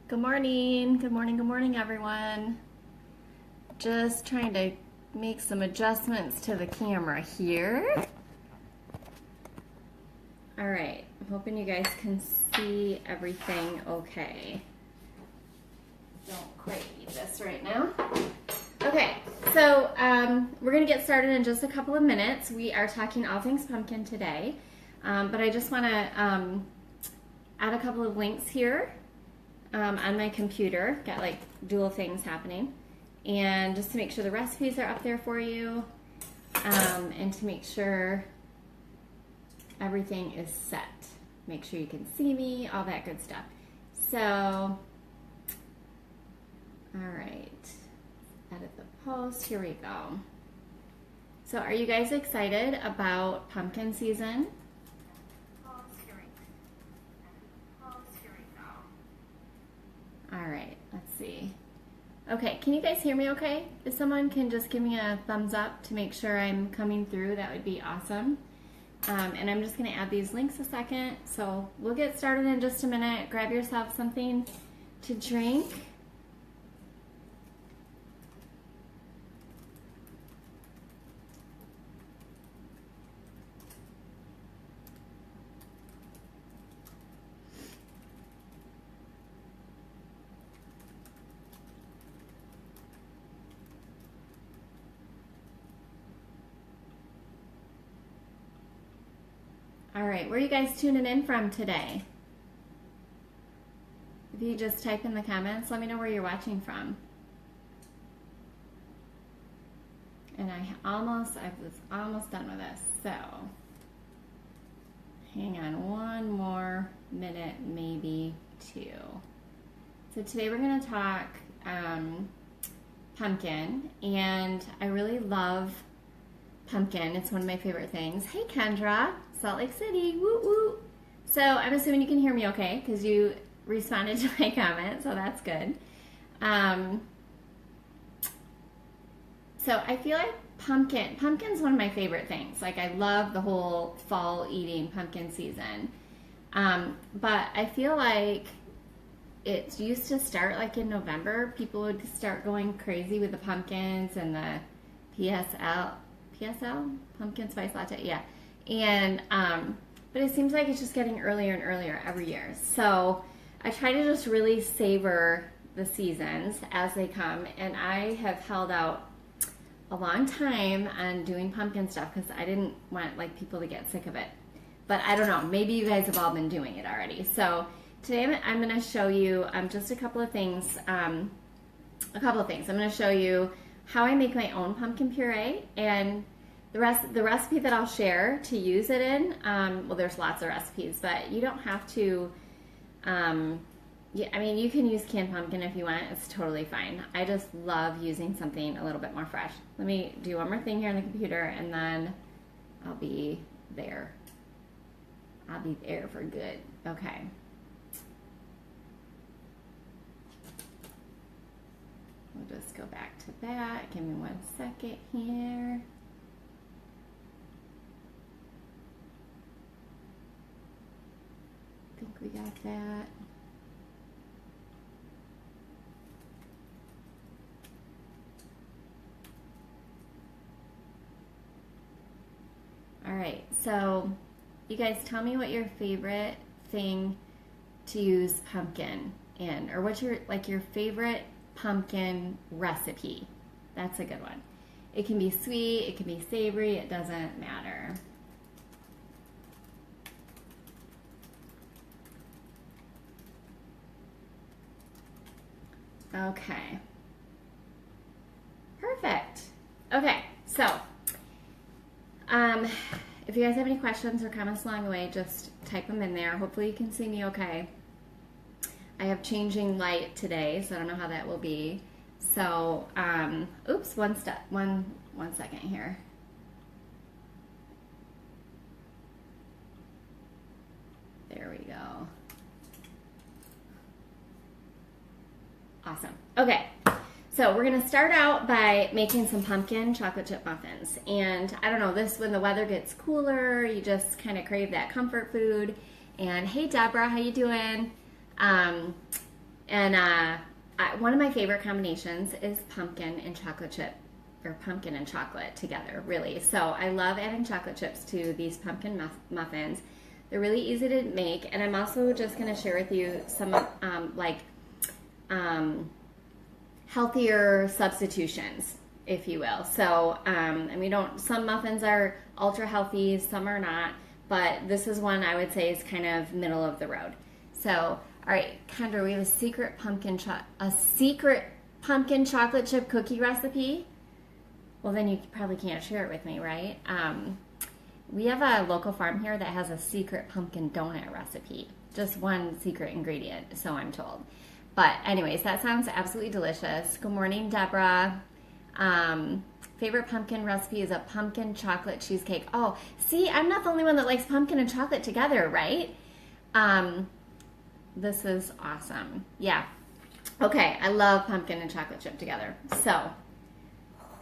Good morning, good morning, good morning, everyone. Just trying to make some adjustments to the camera here. All right, I'm hoping you guys can see everything okay. Don't quite need this right now. Okay, so we're gonna get started in just a couple of minutes. We are talking all things pumpkin today, but I just wanna add a couple of links here on my computer. Got like dual things happening. And just to make sure the recipes are up there for you, and to make sure everything is set. Make sure you can see me, all that good stuff. So, all right, edit the post, here we go. So are you guys excited about pumpkin season? All right, let's see. Okay, can you guys hear me okay? If someone can just give me a thumbs up to make sure I'm coming through, that would be awesome. And I'm just gonna add these links a second. So we'll get started in just a minute. Grab yourself something to drink. All right, where are you guys tuning in from today? If you just type in the comments, let me know where you're watching from. And I was almost done with this, so hang on one more minute, maybe two. So today we're gonna talk pumpkin, and I really love pumpkin. It's one of my favorite things. Hey Kendra, Salt Lake City, woo woo. So I'm assuming you can hear me okay because you responded to my comment, so that's good. So I feel like pumpkin's one of my favorite things. Like I love the whole fall eating pumpkin season. But I feel like it used to start like in November. People would start going crazy with the pumpkins and the PSL, pumpkin spice latte, yeah. And but it seems like it's just getting earlier and earlier every year. So I try to just really savor the seasons as they come, and I have held out a long time on doing pumpkin stuff because I didn't want like people to get sick of it. But I don't know, maybe you guys have all been doing it already. So today I'm going to show you just a couple of things. I'm going to show you how I make my own pumpkin puree, and the recipe that I'll share to use it in, well, there's lots of recipes, but you don't have to, yeah, I mean, you can use canned pumpkin if you want. It's totally fine. I just love using something a little bit more fresh. Let me do one more thing here on the computer, and then I'll be there. I'll be there for good. Okay. We'll just go back to that. Give me 1 second here. I think we got that. All right, so you guys tell me what your favorite thing to use pumpkin in, or what's your favorite pumpkin recipe. That's a good one. It can be sweet, it can be savory, it doesn't matter. Okay. Perfect. Okay, so if you guys have any questions or comments along the way, just type them in there. Hopefully you can see me okay. I have changing light today, so I don't know how that will be. So, oops, one second here. There we go. Awesome. Okay, so we're gonna start out by making some pumpkin chocolate chip muffins. And I don't know, when the weather gets cooler, you just kind of crave that comfort food. And hey Deborah, how you doing? And one of my favorite combinations is pumpkin and chocolate chip, or pumpkin and chocolate together, really. So I love adding chocolate chips to these pumpkin muffins. They're really easy to make, and I'm also just going to share with you some healthier substitutions, if you will. So, and some muffins are ultra healthy, some are not, but this is one I would say is kind of middle of the road. So, all right, Kendra, we have a secret pumpkin chocolate chip cookie recipe. Well, then you probably can't share it with me, right? We have a local farm here that has a secret pumpkin donut recipe. Just one secret ingredient, so I'm told. But anyways, that sounds absolutely delicious. Good morning, Deborah. Favorite pumpkin recipe is a pumpkin chocolate cheesecake. Oh, see, I'm not the only one that likes pumpkin and chocolate together, right? This is awesome. Yeah. Okay, I love pumpkin and chocolate chip together. So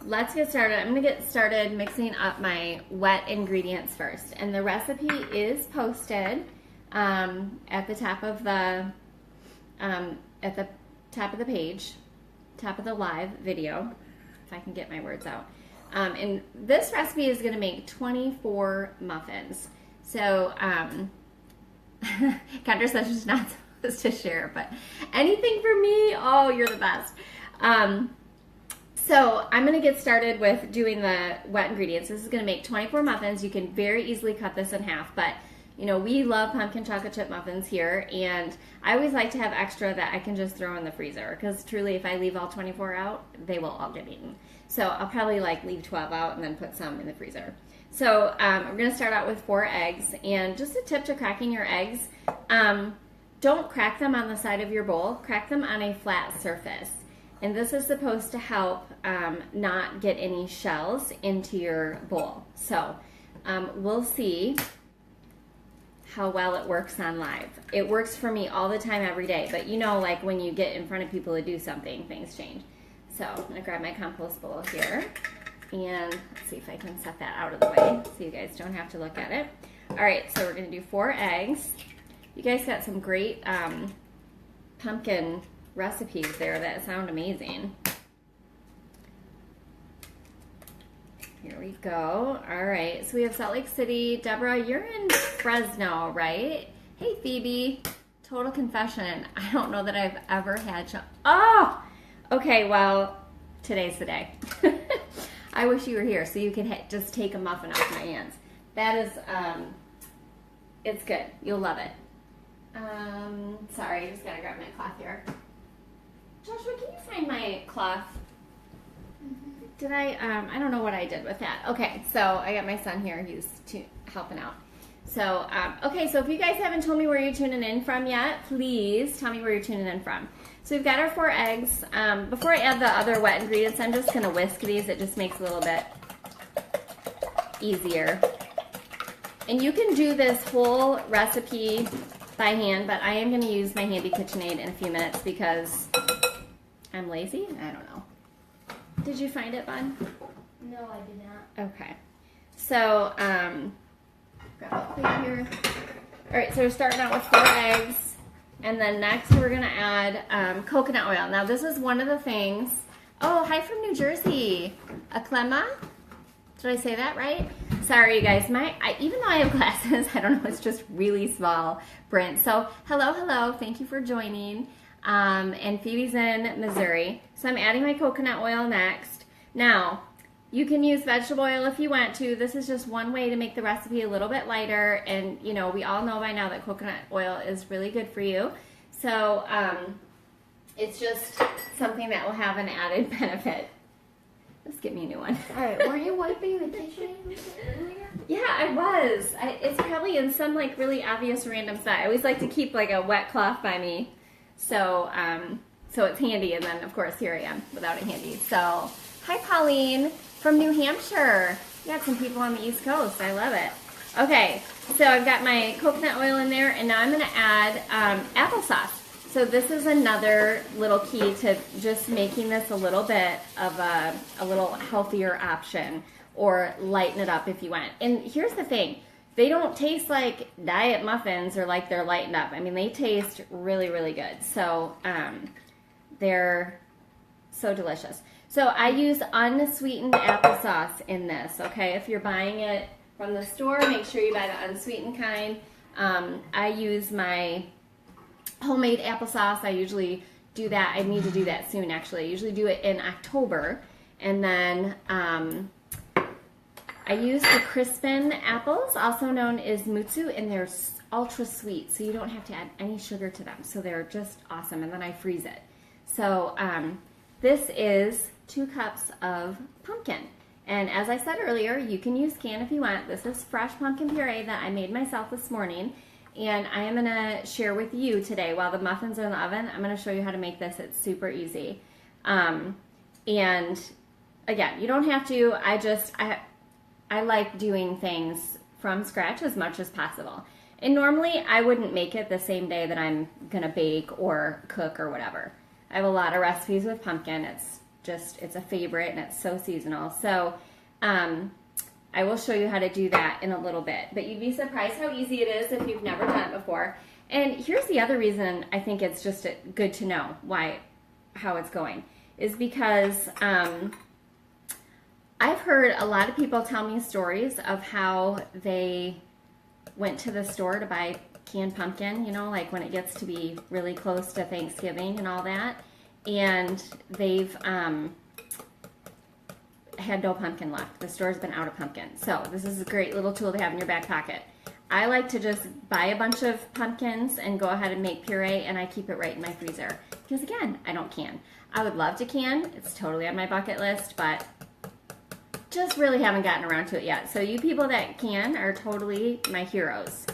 let's get started. I'm going to get started mixing up my wet ingredients first. And the recipe is posted at the top of the page, top of the live video, if I can get my words out. And this recipe is going to make 24 muffins. So Kendra says she's not supposed to share, but anything for me, oh, you're the best. So I'm going to get started with doing the wet ingredients. This is going to make 24 muffins. You can very easily cut this in half, but you know, we love pumpkin chocolate chip muffins here, and I always like to have extra that I can just throw in the freezer, because truly if I leave all 24 out, they will all get eaten. So I'll probably leave 12 out and then put some in the freezer. So I'm going to start out with 4 eggs, and just a tip to cracking your eggs, don't crack them on the side of your bowl, crack them on a flat surface. And this is supposed to help not get any shells into your bowl. So we'll see how well it works on live. It works for me all the time, every day. But you know, like when you get in front of people to do something, things change. So I'm going to grab my compost bowl here. And let's see if I can set that out of the way so you guys don't have to look at it. All right, so we're going to do 4 eggs. You guys got some great pumpkin recipes there that sound amazing. Here we go. All right, so we have Salt Lake City. Deborah, you're in Fresno, right? Hey, Phoebe. Total confession, I don't know that I've ever had oh! Okay, well, today's the day. I wish you were here so you could just take a muffin off my hands. That is, it's good. You'll love it. Sorry, I just gotta grab my cloth here. Joshua, can you find my cloth? Did I don't know what I did with that. Okay, so I got my son here, he's helping out. So, okay, so if you guys haven't told me where you're tuning in from yet, please tell me where you're tuning in from. So we've got our 4 eggs. Before I add the other wet ingredients, I'm just gonna whisk these. It just makes it a little bit easier. And you can do this whole recipe by hand, but I am gonna use my handy KitchenAid in a few minutes because I'm lazy? I don't know. Did you find it, Bun? No, I did not. Okay. So, grab a plate here. All right, so we're starting out with 4 eggs. And then next we're going to add coconut oil. Now, this is one of the things. Oh, hi from New Jersey. Aklema? Did I say that right? Sorry, you guys. Even though I have glasses, I don't know, it's just really small print. So, hello. Thank you for joining. And Phoebe's in Missouri. So I'm adding my coconut oil next. Now, you can use vegetable oil if you want to. This is just one way to make the recipe a little bit lighter. And, you know, we all know by now that coconut oil is really good for you. So it's just something that will have an added benefit. Let's get me a new one. All right, weren't you wiping the kitchen earlier? Yeah, I was. It's probably in some like really obvious random spot. I always like to keep like a wet cloth by me. So, so it's handy. And then, of course, here I am without it handy. So, hi, Pauline from New Hampshire. You got some people on the East Coast. I love it. Okay, so I've got my coconut oil in there, and now I'm going to add applesauce. So this is another little key to just making this a little bit of a little healthier option, or lighten it up if you want. And here's the thing. they don't taste like diet muffins or like they're lightened up. I mean, they taste really, really good. So they're so delicious. So I use unsweetened applesauce in this, okay? If you're buying it from the store, make sure you buy the unsweetened kind. I use my homemade applesauce. I usually do that. I need to do that soon, actually. I usually do it in October. And then I use the Crispin apples, also known as mutsu, and they're ultra sweet, so you don't have to add any sugar to them. So they're just awesome, and then I freeze it. So this is 2 cups of pumpkin. And as I said earlier, you can use canned if you want. This is fresh pumpkin puree that I made myself this morning. And I am going to share with you today, while the muffins are in the oven, I'm going to show you how to make this. It's super easy. And again, you don't have to. I like doing things from scratch as much as possible. And normally I wouldn't make it the same day that I'm going to bake or cook or whatever. I have a lot of recipes with pumpkin. It's a favorite and it's so seasonal. So I will show you how to do that in a little bit. But you'd be surprised how easy it is if you've never done it before. And here's the other reason I think it's just good to know how it's going, is because I've heard a lot of people tell me stories of how they went to the store to buy canned pumpkin, you know, like when it gets to be really close to Thanksgiving and all that, and they've had no pumpkin left. The store's been out of pumpkin. So this is a great little tool to have in your back pocket. I like to just buy a bunch of pumpkins and go ahead and make puree, and I keep it right in my freezer. Because again, I don't can. I would love to can. It's totally on my bucket list, but just really haven't gotten around to it yet. So you people that can are totally my heroes.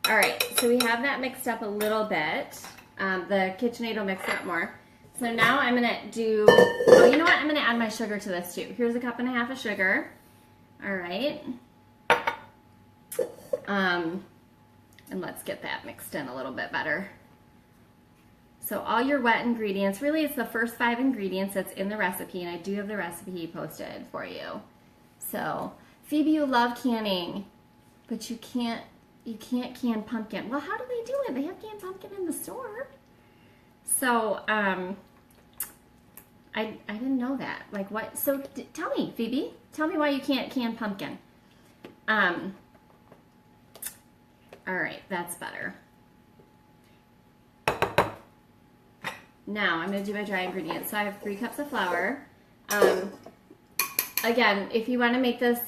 All right, so we have that mixed up a little bit. The KitchenAid will mix it up more. So now I'm gonna do, oh, you know what? I'm gonna add my sugar to this too. Here's 1.5 cups of sugar. All right. And let's get that mixed in a little bit better. So all your wet ingredients, really it's the first 5 ingredients that's in the recipe, and I do have the recipe posted for you. So, Phoebe, you love canning, but you can't can pumpkin. Well, how do they do it? They have canned pumpkin in the store. So, I didn't know that. Like what? So tell me, Phoebe, tell me why you can't can pumpkin. All right, that's better. Now I'm going to do my dry ingredients. So I have 3 cups of flour. Again, if you want to make this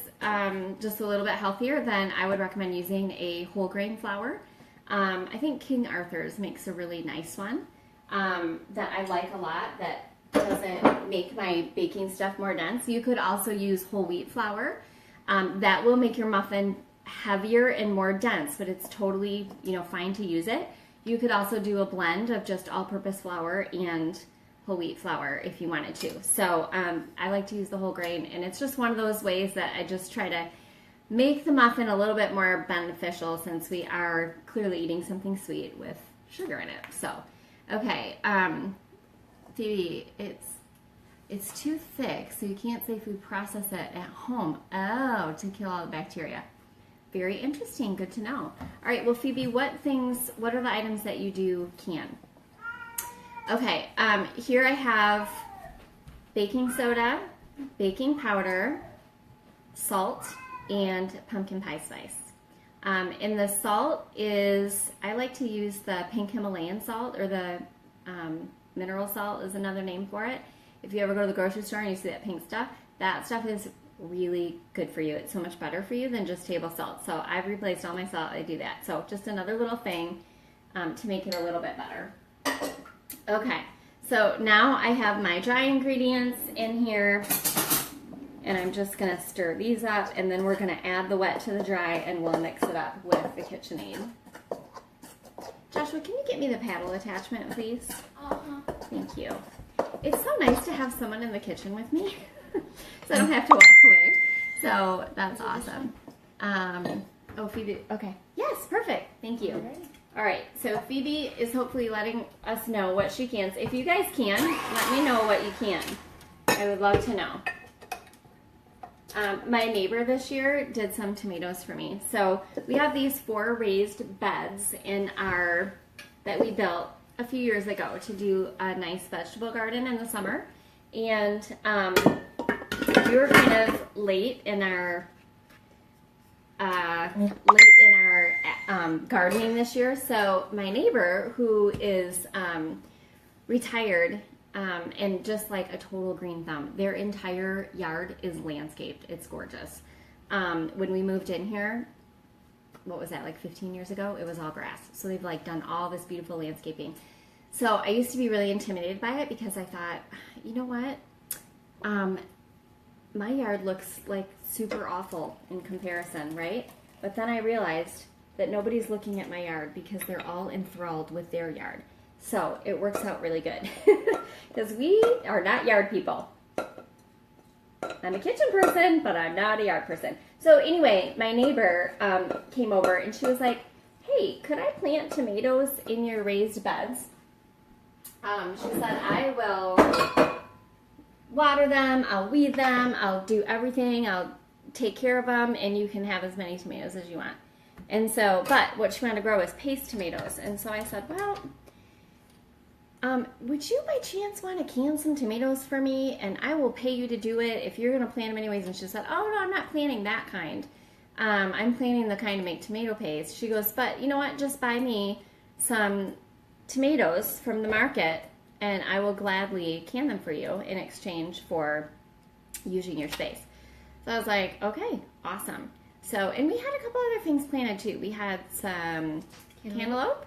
just a little bit healthier, then I would recommend using a whole grain flour. I think King Arthur's makes a really nice one that I like a lot, that doesn't make my baking stuff more dense. You could also use whole wheat flour. That will make your muffin heavier and more dense, but it's totally, fine to use it. You could also do a blend of just all-purpose flour and whole wheat flour if you wanted to. So I like to use the whole grain, and it's just one of those ways that I just try to make the muffin a little bit more beneficial, since we are clearly eating something sweet with sugar in it. So, okay, Phoebe, it's too thick, so you can't safely process it at home. Oh, to kill all the bacteria. Very interesting. Good to know. All right. Well, Phoebe, what are the items that you do can? Okay. Here I have baking soda, baking powder, salt, and pumpkin pie spice. And the salt is, I like to use the pink Himalayan salt, or the mineral salt is another name for it. If you ever go to the grocery store and you see that pink stuff, that stuff is really good for you. It's so much better for you than just table salt. So I've replaced all my salt. I do that. So just another little thing to make it a little bit better. Okay, so now I have my dry ingredients in here, and I'm just going to stir these up, and then we're going to add the wet to the dry, and we'll mix it up with the KitchenAid. Joshua, can you get me the paddle attachment, please? Thank you. It's so nice to have someone in the kitchen with me, so I don't have to walk away. So that's awesome. Oh, Phoebe, okay. Yes, perfect. Thank you. All right, so Phoebe is hopefully letting us know what she can. If you guys can, let me know what you can. I would love to know. My neighbor this year did some tomatoes for me. So we have these 4 raised beds that we built a few years ago to do a nice vegetable garden in the summer. And we were kind of late in our gardening this year. So my neighbor, who is retired and just like a total green thumb, their entire yard is landscaped. It's gorgeous. When we moved in here, what was that, like 15 years ago? It was all grass. So they've like done all this beautiful landscaping. So I used to be really intimidated by it because I thought, you know what? My yard looks like super awful in comparison, right? But then I realized that nobody's looking at my yard because they're all enthralled with their yard. So it works out really good because we are not yard people. I'm a kitchen person, but I'm not a yard person. So anyway, my neighbor came over and she was like, hey, could I plant tomatoes in your raised beds? She said, I will water them, I'll weed them, I'll do everything, I'll take care of them, and you can have as many tomatoes as you want. And so, but what she wanted to grow is paste tomatoes. And so I said, well, would you by chance want to can some tomatoes for me? And I will pay you to do it if you're going to plant them anyways. And she said, oh, no, I'm not planting that kind. I'm planting the kind to make tomato paste. She goes, but you know what? Just buy me some tomatoes from the market and I will gladly can them for you in exchange for using your space. So I was like, okay, awesome. So, and we had a couple other things planted too. We had some cantaloupe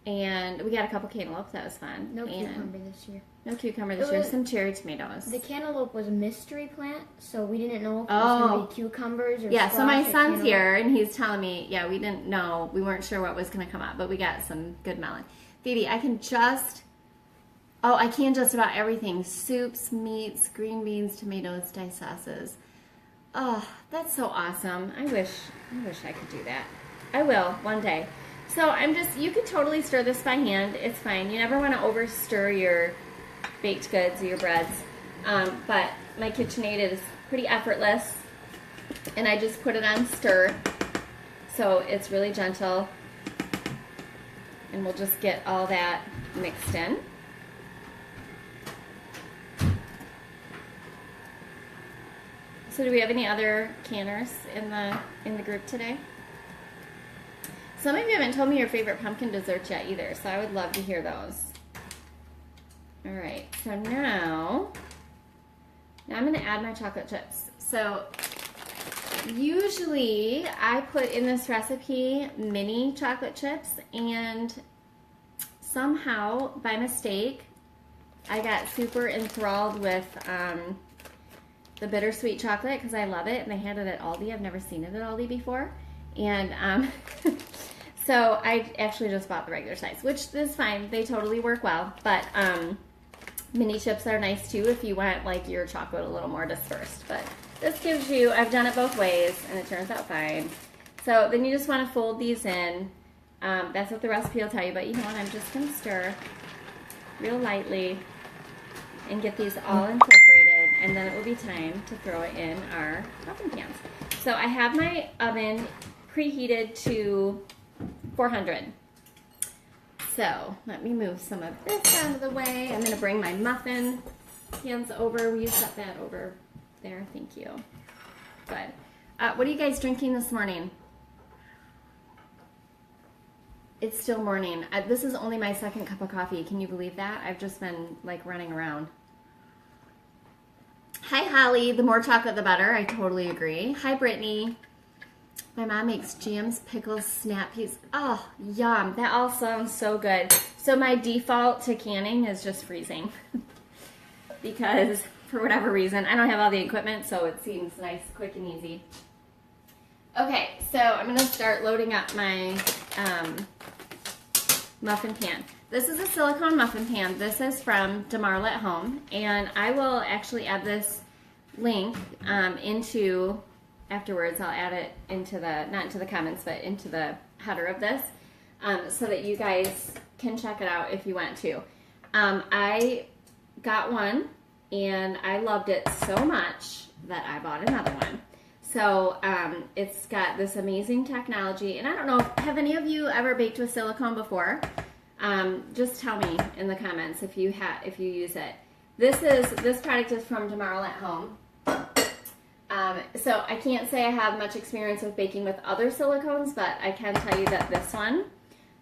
and we got a couple cantaloupe. That was fun. No cucumber this year. No cucumber this year. Some cherry tomatoes. The cantaloupe was a mystery plant, so we didn't know if it was going to be cucumbers or yeah, squash so my or son's cantaloupe. here and he's telling me, yeah, we didn't know. We weren't sure what was going to come up, but we got some good melon. Phoebe, I can just about everything. Soups, meats, green beans, tomatoes, diced sauces. Oh, that's so awesome. I wish I could do that. I will one day. So you can totally stir this by hand. It's fine. You never want to over stir your baked goods or your breads. But my KitchenAid is pretty effortless. And I just put it on stir. So it's really gentle. And we'll just get all that mixed in. So do we have any other canners in the group today? Some of you haven't told me your favorite pumpkin desserts yet either, so I would love to hear those. All right, so now I'm going to add my chocolate chips. So usually I put in this recipe mini chocolate chips, and somehow by mistake I got super enthralled with the bittersweet chocolate because I love it, and they had it at Aldi. I've never seen it at Aldi before. And so I actually just bought the regular size, which is fine. They totally work well. But mini chips are nice too if you want like your chocolate a little more dispersed. But this gives you, I've done it both ways and it turns out fine. So then you just want to fold these in. That's what the recipe will tell you. But you know what? I'm just going to stir real lightly and get these all incorporated, and then it will be time to throw it in our muffin pans. So I have my oven preheated to 400. So let me move some of this out of the way. I'm going to bring my muffin pans over. Will you set that over there? Thank you. Good. What are you guys drinking this morning? It's still morning. This is only my second cup of coffee. Can you believe that? I've just been like running around. Hi, Holly. The more chocolate, the better. I totally agree. Hi, Brittany. My mom makes jams, pickles, snap peas. Oh, yum. That all sounds so good. So my default to canning is just freezing because for whatever reason, I don't have all the equipment, so it seems nice, quick, and easy. Okay, so I'm going to start loading up my muffin pan. This is a silicone muffin pan. This is from DeMarla at Home, and I will actually add this link into, afterwards I'll add it into the, not into the comments, but into the header of this, so that you guys can check it out if you want to. I got one, and I loved it so much that I bought another one. So it's got this amazing technology, and I don't know, have any of you ever baked with silicone before? Just tell me in the comments if you use it. This product is from Tomorrow at Home. So I can't say I have much experience with baking with other silicones, but I can tell you that this one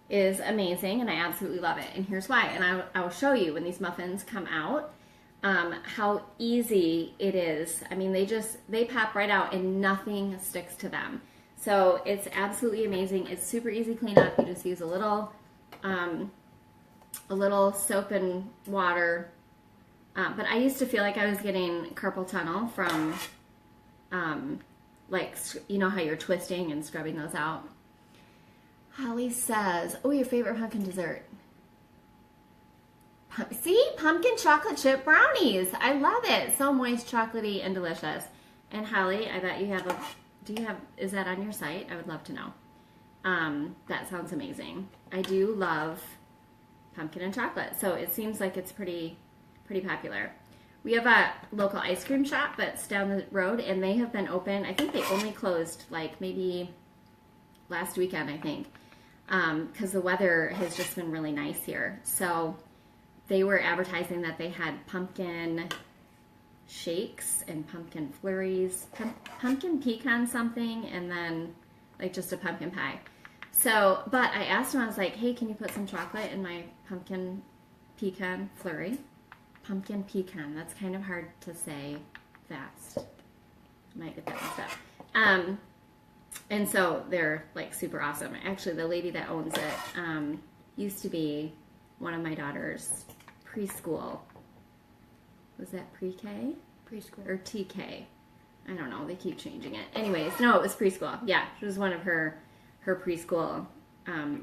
is amazing, and I absolutely love it. And here's why. And I will show you when these muffins come out how easy it is. I mean, they pop right out and nothing sticks to them. So it's absolutely amazing. It's super easy cleanup. You just use a little soap and water. But I used to feel like I was getting carpal tunnel from, like, you know how you're twisting and scrubbing those out. Holly says, oh, your favorite pumpkin dessert. See, pumpkin chocolate chip brownies. I love it. So moist, chocolatey, and delicious. And Holly, I bet you have is that on your site? I would love to know. That sounds amazing. I do love pumpkin and chocolate, so it seems like it's pretty popular. We have a local ice cream shop that's down the road, and they have been open. I think they only closed like maybe last weekend, I think, because the weather has just been really nice here. So they were advertising that they had pumpkin shakes and pumpkin flurries, pumpkin pecan something, and then like just a pumpkin pie. So, but I asked him, I was like, hey, can you put some chocolate in my pumpkin pecan flurry? Pumpkin pecan, that's kind of hard to say fast. I might get that mixed up. And so they're like super awesome. Actually, the lady that owns it used to be one of my daughter's preschool. Was that pre-K? Preschool. Or TK. I don't know. They keep changing it. Anyways, no, it was preschool. Yeah, she was one of her preschool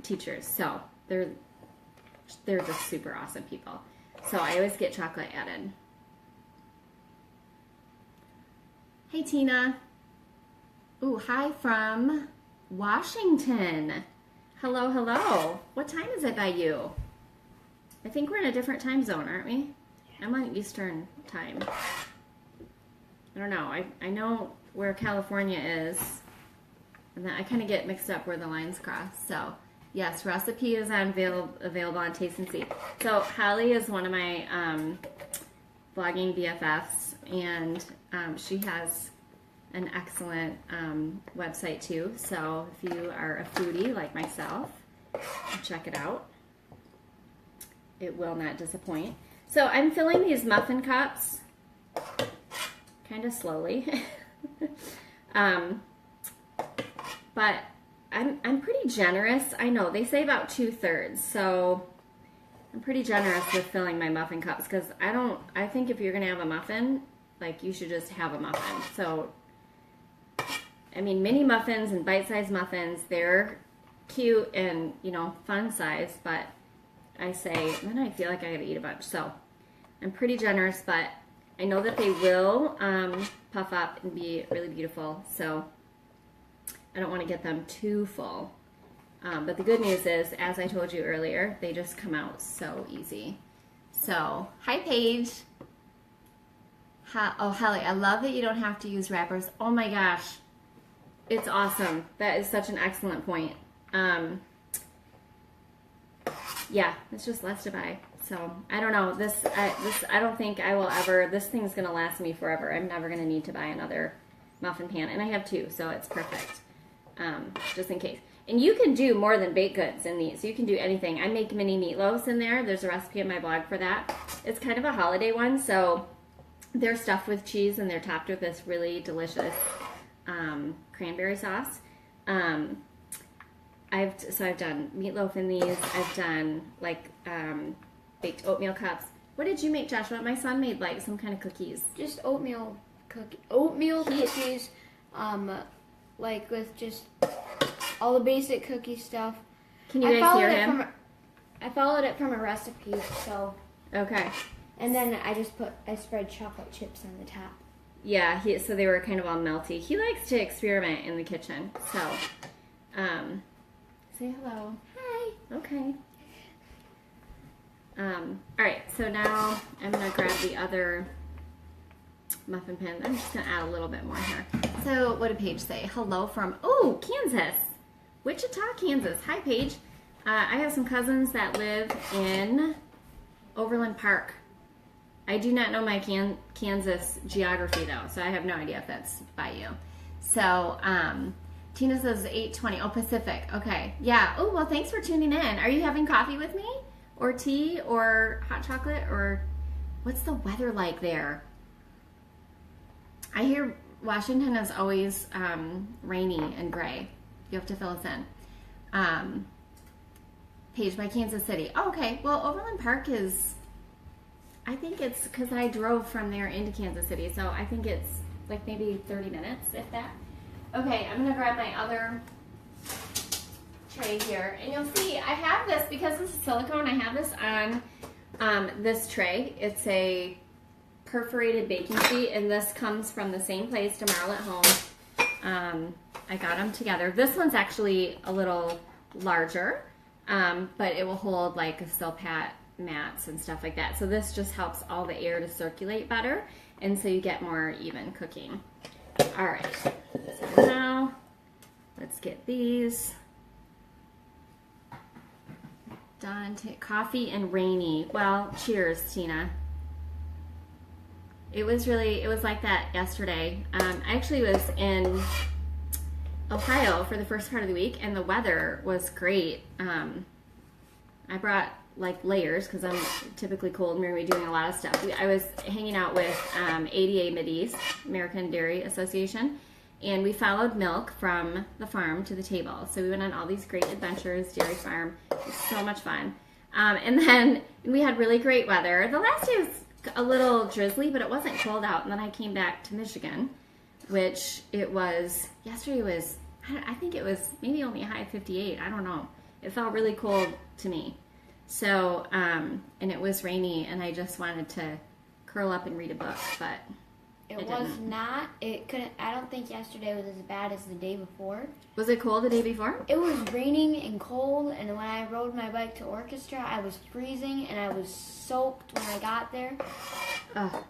teachers. So they're just super awesome people. So I always get chocolate added. Hey, Tina. Ooh, hi from Washington. Hello, hello. What time is it by you? I think we're in a different time zone, aren't we? I'm on Eastern time. I don't know. I know where California is, and then I kind of get mixed up where the lines cross. So, yes, recipe is available on Taste and See. So, Holly is one of my vlogging BFFs, and she has an excellent website too. So, if you are a foodie like myself, check it out. It will not disappoint. So I'm filling these muffin cups kind of slowly, but I'm pretty generous. I know they say about 2/3, so I'm pretty generous with filling my muffin cups because I think if you're gonna have a muffin, like you should just have a muffin. So I mean, mini muffins and bite-sized muffins, they're cute and fun size, but I say then I feel like I gotta eat a bunch. So I'm pretty generous, but I know that they will puff up and be really beautiful, so I don't want to get them too full. But the good news is, as I told you earlier, they just come out so easy. So, hi Paige. Oh, Holly, I love that you don't have to use wrappers. Oh my gosh, it's awesome. That is such an excellent point. Yeah, it's just less to buy. So, I don't know. I don't think I will ever, this thing's going to last me forever. I'm never going to need to buy another muffin pan. And I have two, so it's perfect. Just in case. And you can do more than baked goods in these. You can do anything. I make mini meatloaves in there. There's a recipe on my blog for that. It's kind of a holiday one, so they're stuffed with cheese and they're topped with this really delicious cranberry sauce. I've done meatloaf in these. I've done like baked oatmeal cups. What did you make, Joshua? My son made like some kind of cookies. Just oatmeal cookies, like with just all the basic cookie stuff. Can you guys hear him? I followed it from a recipe, so. Okay. And then I spread chocolate chips on the top. Yeah, so they were kind of all melty. He likes to experiment in the kitchen, so. Say hello. Hi. Okay. All right, so now I'm going to grab the other muffin pan. I'm just going to add a little bit more here. So what did Paige say? Hello from, oh, Kansas. Wichita, Kansas. Hi, Paige. I have some cousins that live in Overland Park. I do not know my Kansas geography, though, so I have no idea if that's by you. So, Tina says 8:20. Oh, Pacific. Okay. Yeah. Oh, well, thanks for tuning in. Are you having coffee with me? Or tea? Or hot chocolate? Or what's the weather like there? I hear Washington is always rainy and gray. You have to fill us in. Paige, by Kansas City. Oh, okay. Well, Overland Park is, I think it's because I drove from there into Kansas City, so I think it's like maybe 30 minutes, if that. Okay, I'm going to grab my other tray here, and you'll see I have this, because this is silicone, I have this on this tray. It's a perforated baking sheet, and this comes from the same place, Tomorrow at Home. I got them together. This one's actually a little larger, but it will hold like a Silpat mats and stuff like that. So this just helps all the air to circulate better, and so you get more even cooking. All right, so now let's get these done. Coffee and rainy. Well, cheers, Tina. It was like that yesterday. I actually was in Ohio for the first part of the week, and the weather was great. I brought like layers because I'm typically cold and we're going to be doing a lot of stuff. I was hanging out with ADA Mideast, American Dairy Association, and we followed milk from the farm to the table. So we went on all these great adventures, dairy farm. It was so much fun. And then we had really great weather. The last day was a little drizzly, but it wasn't cold out. And then I came back to Michigan, which yesterday was, I think it was maybe only a high of 58. I don't know. It felt really cold to me. So, and it was rainy, and I just wanted to curl up and read a book, but it was not. It couldn't. I don't think yesterday was as bad as the day before. Was it cold the day before? It was raining and cold, and when I rode my bike to orchestra, I was freezing, and I was soaked when I got there. Ugh.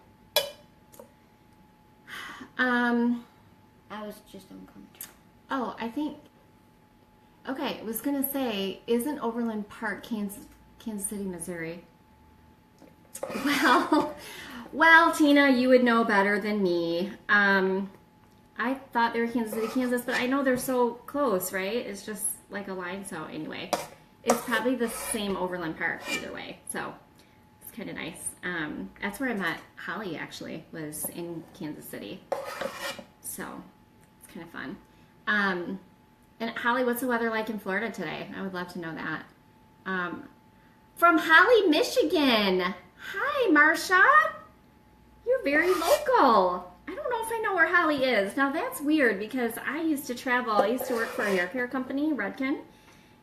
I was just uncomfortable. Oh, I think. Okay, I was gonna say, isn't Overland Park Kansas City, Missouri? Well, Tina, you would know better than me. I thought they were Kansas City, Kansas, but I know they're so close, right? It's just like a line. So anyway, it's probably the same Overland Park either way. So it's kind of nice. That's where I met Holly, actually, was in Kansas City. So it's kind of fun. And Holly, what's the weather like in Florida today? I would love to know that. From Holly, Michigan. Hi, Marsha. You're very local. I don't know if I know where Holly is. Now, that's weird because I used to travel. I used to work for a hair care company, Redken.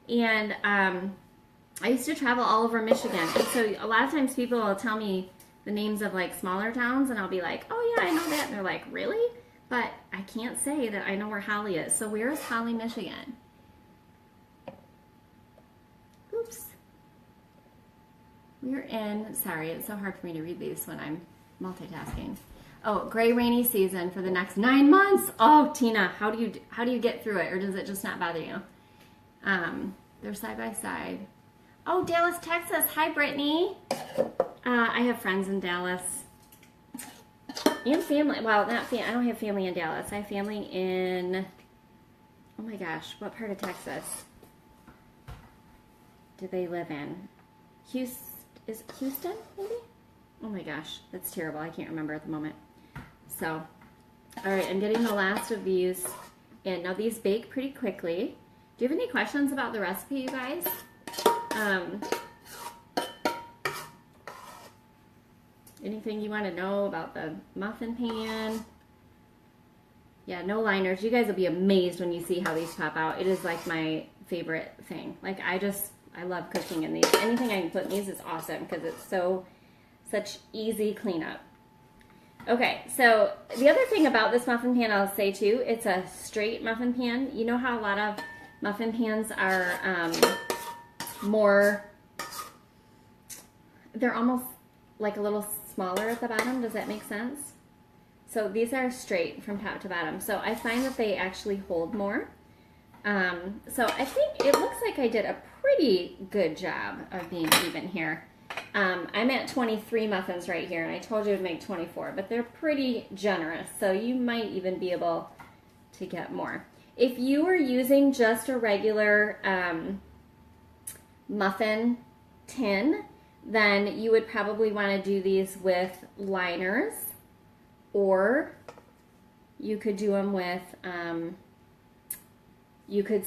And I used to travel all over Michigan. And so a lot of times people will tell me the names of like smaller towns, and I'll be like, oh, yeah, I know that. And they're like, really? But I can't say that I know where Holly is. So where is Holly, Michigan? Oops. We're in, sorry, it's so hard for me to read these when I'm multitasking. Oh, gray rainy season for the next 9 months. Oh, Tina, how do you get through it, or does it just not bother you? They're side by side. Oh, Dallas, Texas. Hi, Brittany. I have friends in Dallas. And family. Well, not family. I don't have family in Dallas. I have family in, oh my gosh, what part of Texas do they live in? Is it Houston, maybe? Oh my gosh, that's terrible. I can't remember at the moment. So, all right, I'm getting the last of these. And now these bake pretty quickly. Do you have any questions about the recipe, you guys? Anything you want to know about the muffin pan? Yeah, no liners. You guys will be amazed when you see how these pop out. It is like my favorite thing. Like I love cooking in these. Anything I can put in these is awesome because it's such easy cleanup. Okay, so the other thing about this muffin pan I'll say too, it's a straight muffin pan. You know how a lot of muffin pans are they're almost like a little smaller at the bottom. Does that make sense? So these are straight from top to bottom. So I find that they actually hold more. So I think it looks like I did a pretty good job of being even here. I'm at 23 muffins right here, and I told you to make 24, but they're pretty generous, so you might even be able to get more. If you were using just a regular muffin tin, then you would probably want to do these with liners, or you could do them with, you could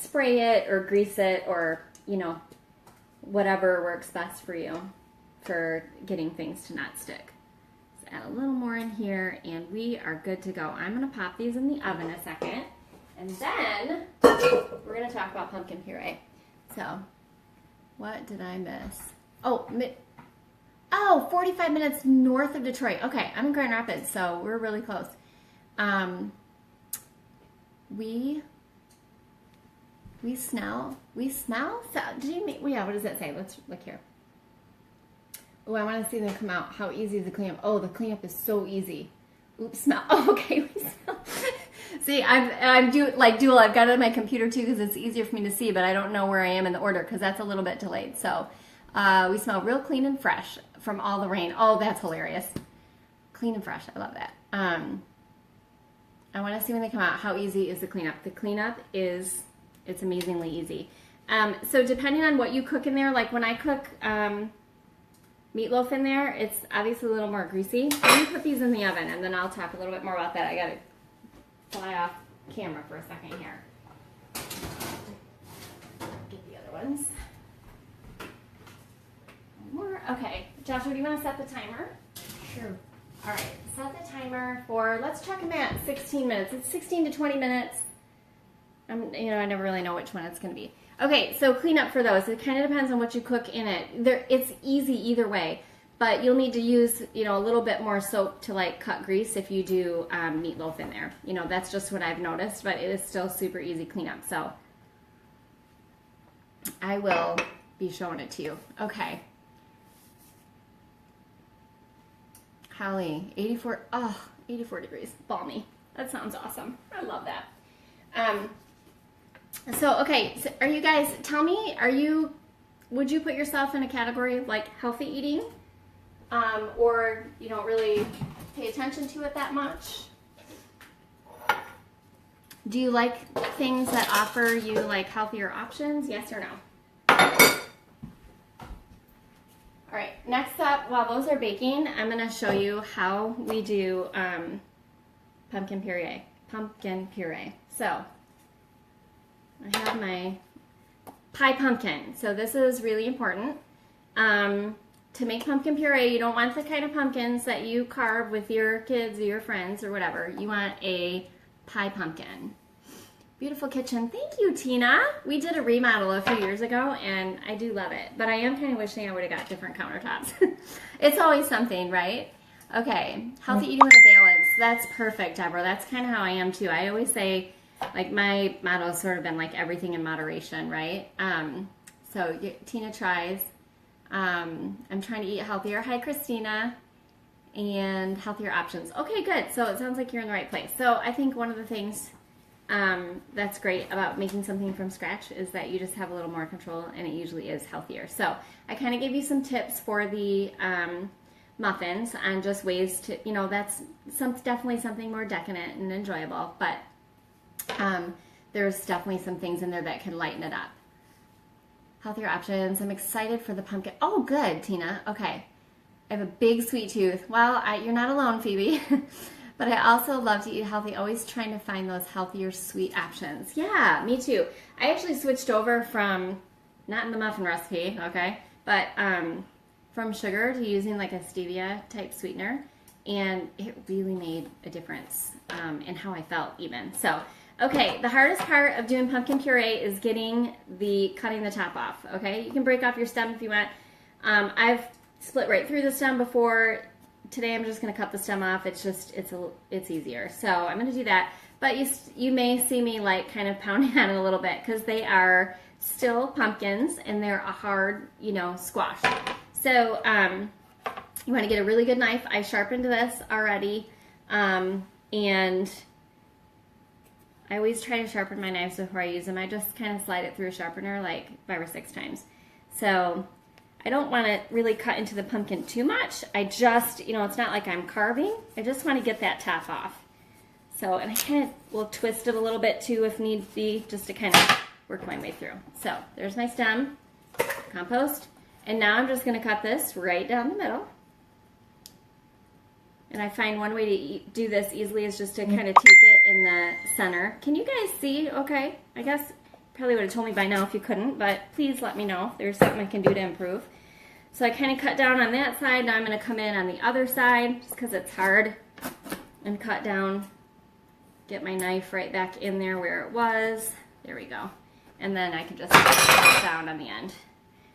spray it or grease it, or, you know, whatever works best for you for getting things to not stick. Let's add a little more in here, and we are good to go. I'm going to pop these in the oven a second, and then we're going to talk about pumpkin puree. So, what did I miss? Oh, 45 minutes north of Detroit. Okay, I'm in Grand Rapids, so we're really close. We smell. So, yeah, what does that say? Let's look here. Oh, I want to see them come out. How easy is the cleanup? Oh, the cleanup is so easy. Oops, smell. Oh, okay, we smell. See, I'm dual. I've got it on my computer too because it's easier for me to see, but I don't know where I am in the order because that's a little bit delayed. So, we smell real clean and fresh from all the rain. Oh, that's hilarious. Clean and fresh. I love that. I want to see when they come out. How easy is the cleanup? The cleanup is... It's amazingly easy. So depending on what you cook in there, like when I cook meatloaf in there, it's obviously a little more greasy. Let me put these in the oven, and then I'll talk a little bit more about that. I got to fly off camera for a second here. Get the other ones. One more. Okay, Joshua, do you want to set the timer? Sure. All right, set the timer for, let's check them at 16 minutes. It's 16 to 20 minutes. I never really know which one it's going to be. Okay, so clean up for those. It kind of depends on what you cook in it. It's easy either way, but you'll need to use, a little bit more soap to like cut grease if you do meatloaf in there. That's just what I've noticed, but it is still super easy cleanup. So I will be showing it to you. Okay. Holly, 84 degrees, balmy. That sounds awesome. I love that. So are you guys, tell me, would you put yourself in a category of like healthy eating? Or you don't really pay attention to it that much? Do you like things that offer you like healthier options? Yes or no? All right, next up, while those are baking, I'm gonna show you how we do pumpkin puree. So I have my pie pumpkin. So this is really important. To make pumpkin puree, you don't want the kind of pumpkins that you carve with your kids or your friends or whatever. You want a pie pumpkin. Beautiful kitchen. Thank you, Tina. We did a remodel a few years ago, and I do love it. But I am kind of wishing I would have got different countertops. It's always something, right? Okay, healthy eating with a balance. That's perfect, Deborah. That's kind of how I am, too. I always say, like, my motto has sort of been, like, everything in moderation, right? So Tina tries. I'm trying to eat healthier. Hi, Christina. And healthier options. Okay, good. So it sounds like you're in the right place. So I think one of the things that's great about making something from scratch is that you just have a little more control, and it usually is healthier. So I kind of gave you some tips for the muffins and just ways to, that's definitely something more decadent and enjoyable, but there's definitely some things in there that can lighten it up. Healthier options. I'm excited for the pumpkin. Oh, good, Tina. Okay. I have a big sweet tooth. Well, you're not alone, Phoebe. But I also love to eat healthy, always trying to find those healthier sweet options. Yeah, me too. I actually switched over from, not in the muffin recipe, okay, but from sugar to using like a stevia type sweetener, and it really made a difference in how I felt even. So, okay, the hardest part of doing pumpkin puree is cutting the top off, okay? You can break off your stem if you want. I've split right through the stem before. Today I'm just going to cut the stem off. It's easier. So I'm going to do that. But you may see me like kind of pounding on it a little bit because they are still pumpkins and they're a hard, squash. So you want to get a really good knife. I sharpened this already. And I always try to sharpen my knives before I use them. I just kind of slide it through a sharpener like 5 or 6 times. So I don't want to really cut into the pumpkin too much. I just, it's not like I'm carving. I just want to get that top off. So, and I kind of will twist it a little bit too if need be, just to kind of work my way through. So there's my stem, compost. And now I'm just going to cut this right down the middle. And I find one way to do this easily is just to kind of take it in the center. Can you guys see okay? I guess probably would have told me by now if you couldn't, but please let me know if there's something I can do to improve. So I kind of cut down on that side. Now I'm going to come in on the other side just because it's hard and cut down. Get my knife right back in there where it was. There we go. And then I can just cut down on the end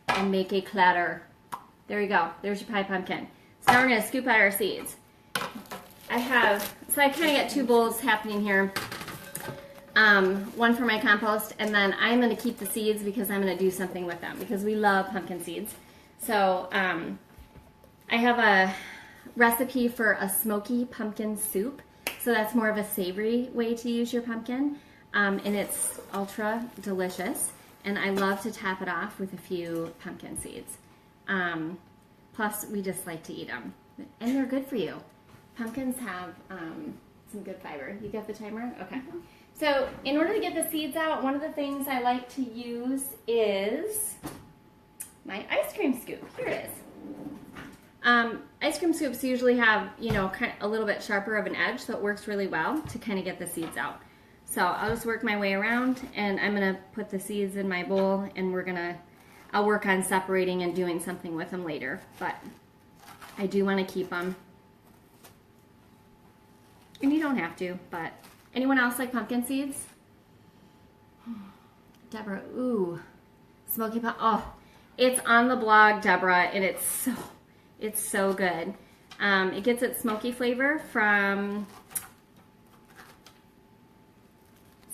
and make a clatter. There you go. There's your pie pumpkin. So now we're going to scoop out our seeds. I kind of got 2 bowls happening here. One for my compost, and then I'm going to keep the seeds because I'm going to do something with them because we love pumpkin seeds. So I have a recipe for a smoky pumpkin soup. So that's more of a savory way to use your pumpkin, and it's ultra delicious. And I love to top it off with a few pumpkin seeds. Plus, we just like to eat them, and they're good for you. Pumpkins have some good fiber. You got the timer? Okay. So in order to get the seeds out, one of the things I like to use is my ice cream scoop. Here it is. Ice cream scoops usually have, kind of a little bit sharper of an edge, so it works really well to kind of get the seeds out. So I'll just work my way around, and I'm going to put the seeds in my bowl, and I'll work on separating and doing something with them later, but I do want to keep them. And you don't have to, but anyone else like pumpkin seeds? Deborah, ooh, smoky pumpkin. Oh, it's on the blog, Deborah, and it's so good. It gets its smoky flavor from,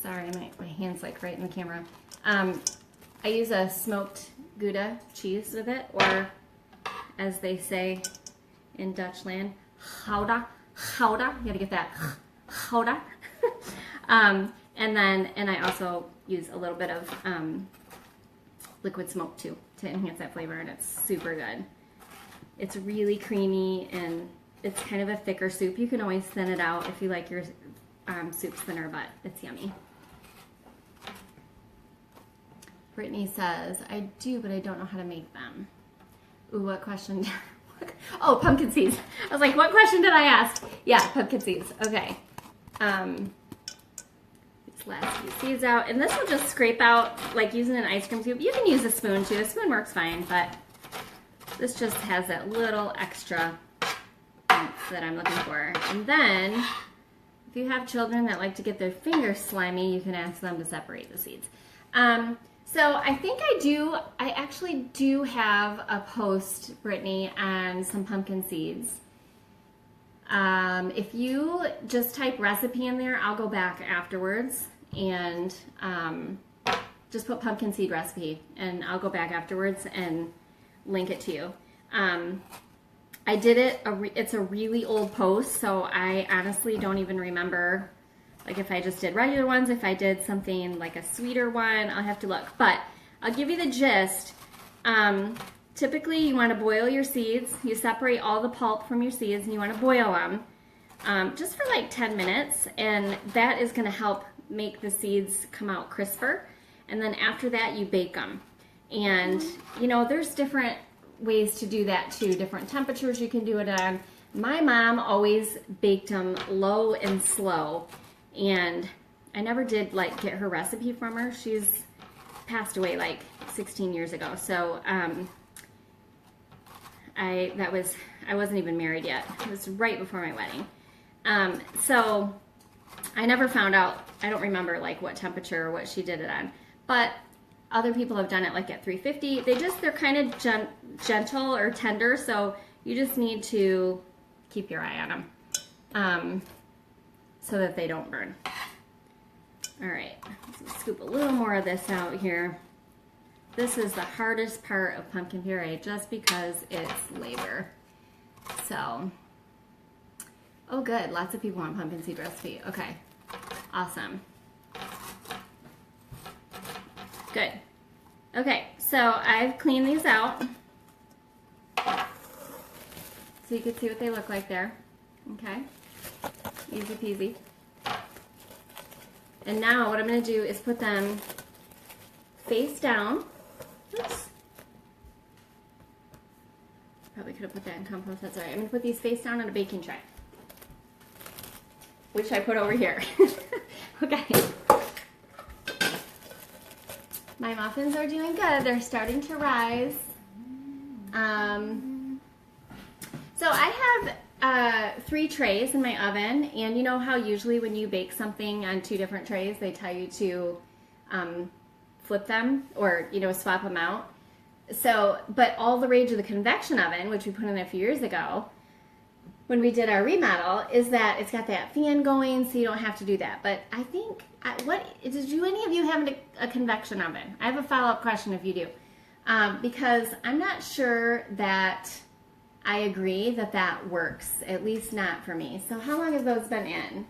sorry, my hand's like right in the camera. I use a smoked Gouda cheese with it, or as they say in Dutchland, Gouda. Gouda, you gotta get that, Gouda. And I also use a little bit of liquid smoke too to enhance that flavor, and it's super good. It's really creamy, and it's kind of a thicker soup. You can always thin it out if you like your soups thinner, but it's yummy. Brittany says, I do, but I don't know how to make them. Ooh, what question? Oh, pumpkin seeds. I was like, what question did I ask? Yeah, pumpkin seeds. Okay. These last few seeds out. And this will just scrape out, like using an ice cream scoop. You can use a spoon too. A spoon works fine, but this just has that little extra oomph that I'm looking for. And then, if you have children that like to get their fingers slimy, you can ask them to separate the seeds. So I think I actually do have a post, Brittany, on some pumpkin seeds. If you just type recipe in there, I'll go back afterwards and just put pumpkin seed recipe, and I'll go back afterwards and link it to you. I did it, it's a really old post, so I honestly don't even remember like if I just did regular ones, if I did something like a sweeter one, I'll have to look. But I'll give you the gist. Typically, you want to boil your seeds. You separate all the pulp from your seeds, and you want to boil them just for like 10 minutes. And that is going to help make the seeds come out crisper. And then after that, you bake them. And, there's different ways to do that too, different temperatures you can do it on. My mom always baked them low and slow. And I never did get her recipe from her. She's passed away like 16 years ago. So I wasn't even married yet. It was right before my wedding. So I never found out. I don't remember what temperature or what she did it on. But other people have done it at 350. They're kind of gentle or tender. So you just need to keep your eye on them. So that they don't burn. All right, let's scoop a little more of this out here. This is the hardest part of pumpkin puree just because it's labor. So, Oh, good. Lots of people want pumpkin seed recipe. Okay. Awesome. Good. Okay, so I've cleaned these out. So you can see what they look like there. Okay. Easy peasy. And now what I'm going to do is put them face down. Oops. Probably could have put that in compost. That's all right. I'm going to put these face down on a baking tray, which I put over here. Okay. My muffins are doing good. They're starting to rise. So I have 3 trays in my oven, and you know how usually when you bake something on 2 different trays, they tell you to flip them or, you know, swap them out. So, but all the rage of the convection oven, which we put in a few years ago, when we did our remodel, is that it's got that fan going, so you don't have to do that. But I think, do any of you have a convection oven? I have a follow-up question if you do. Because I'm not sure that I agree that that works, at least not for me. So how long have those been in?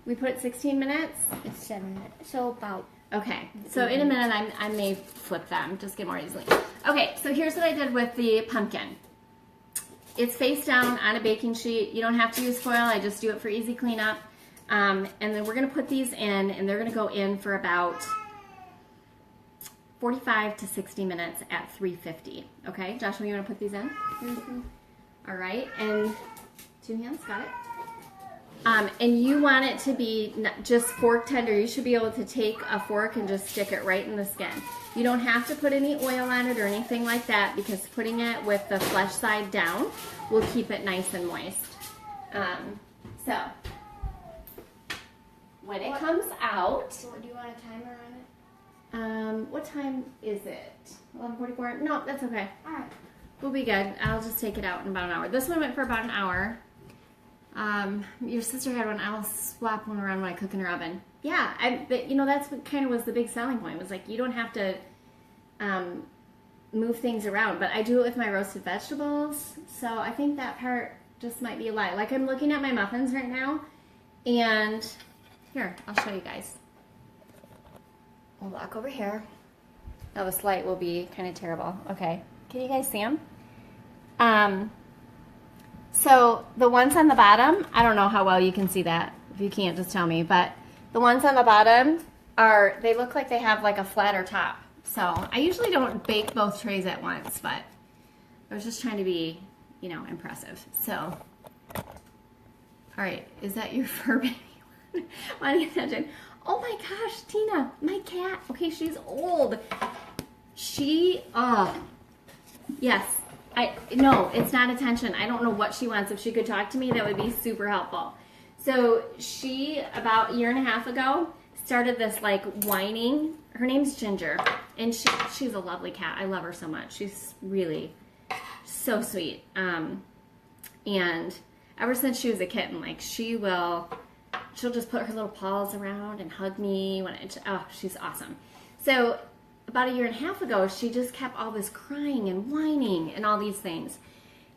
We put 16 minutes? It's 7 minutes. So about. Okay, so in a minute I may flip them, just get more easily. Okay, so here's what I did with the pumpkin. It's face down on a baking sheet. You don't have to use foil, I just do it for easy cleanup. And then we're gonna put these in, and they're gonna go in for about 45 to 60 minutes at 350. Okay, Joshua, you wanna put these in? Mm-hmm. All right, and 2 hands, got it? And you want it to be just fork tender. You should be able to take a fork and just stick it right in the skin. You don't have to put any oil on it or anything like that, because putting it with the flesh side down will keep it nice and moist. So when it comes out, So do you want a timer on it? what time is it? 11:44? No, that's okay. All right. We'll be good. I'll just take it out in about an hour. This one went for about an hour. Your sister had one. I'll swap one around when I cook in her oven. Yeah, but you know, that's what kind of was the big selling point. Was like, you don't have to move things around. But I do it with my roasted vegetables. So I think that part just might be a lie. Like, I'm looking at my muffins right now. And here, I'll show you guys. We'll walk over here. Oh, this light will be kind of terrible. Okay. Can you guys see them? So the ones on the bottom, I don't know how well you can see that. If you can't, just tell me. But the ones on the bottom they look like they have like a flatter top. So I usually don't bake both trays at once, but I was just trying to be, you know, impressive. So, all right, is that your fur baby? Want to attention? Oh my gosh, Tina, my cat. Okay, she's old. Yes. No, it's not attention. I don't know what she wants. If she could talk to me, that would be super helpful. So she, about a year and a half ago, started this like whining. Her name's Ginger, and she's a lovely cat. I love her so much. She's really so sweet. And ever since she was a kitten, like she'll just put her little paws around and hug me she's awesome. So about a year and a half ago, she just kept all this crying and whining and all these things.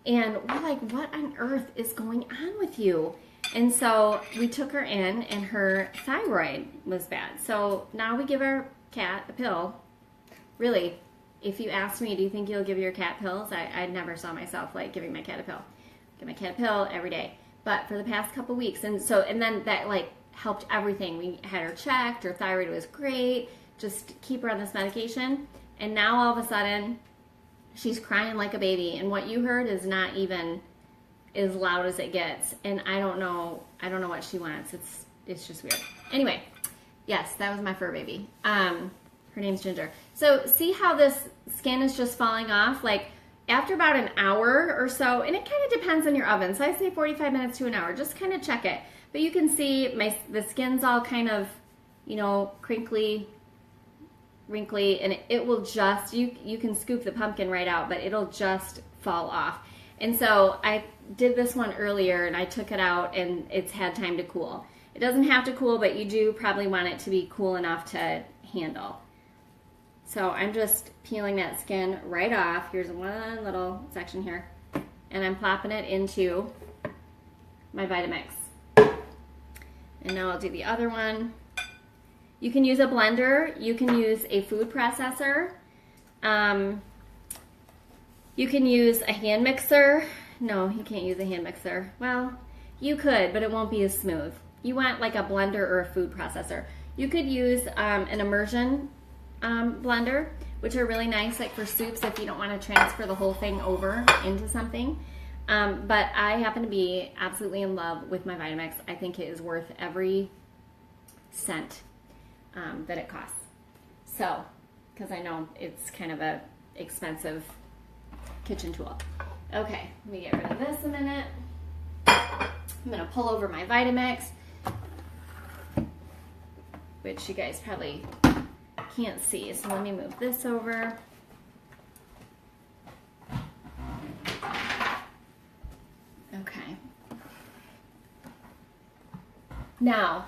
And we're like, what on earth is going on with you? And so we took her in, and her thyroid was bad. So now we give our cat a pill. Really, if you ask me, do you think you'll give your cat pills? I never saw myself like giving my cat a pill. Give my cat a pill every day. But for the past couple weeks, and then that like helped everything. We had her checked, her thyroid was great. Just keep her on this medication, and now all of a sudden she's crying like a baby, and what you heard is not even as loud as it gets, and I don't know what she wants. It's just weird. Anyway, yes, that was my fur baby. Her name's Ginger. So see how this skin is just falling off? Like after about an hour or so, and it kind of depends on your oven, so I say 45 minutes to an hour, just kind of check it. But you can see the skin's all kind of, you know, crinkly, wrinkly, and it will just, you can scoop the pumpkin right out, but it'll just fall off. And so I did this one earlier, and I took it out, and it's had time to cool. It doesn't have to cool, but you do probably want it to be cool enough to handle. So I'm just peeling that skin right off. Here's one little section here, and I'm plopping it into my Vitamix. And now I'll do the other one. You can use a blender. You can use a food processor. You can use a hand mixer. No, you can't use a hand mixer. Well, you could, but it won't be as smooth. You want like a blender or a food processor. You could use an immersion blender, which are really nice like for soups if you don't want to transfer the whole thing over into something. But I happen to be absolutely in love with my Vitamix. I think it is worth every cent that it costs. So, because I know it's kind of a expensive kitchen tool. Okay, let me get rid of this a minute. I'm gonna pull over my Vitamix, which you guys probably can't see. So let me move this over. Okay. Now,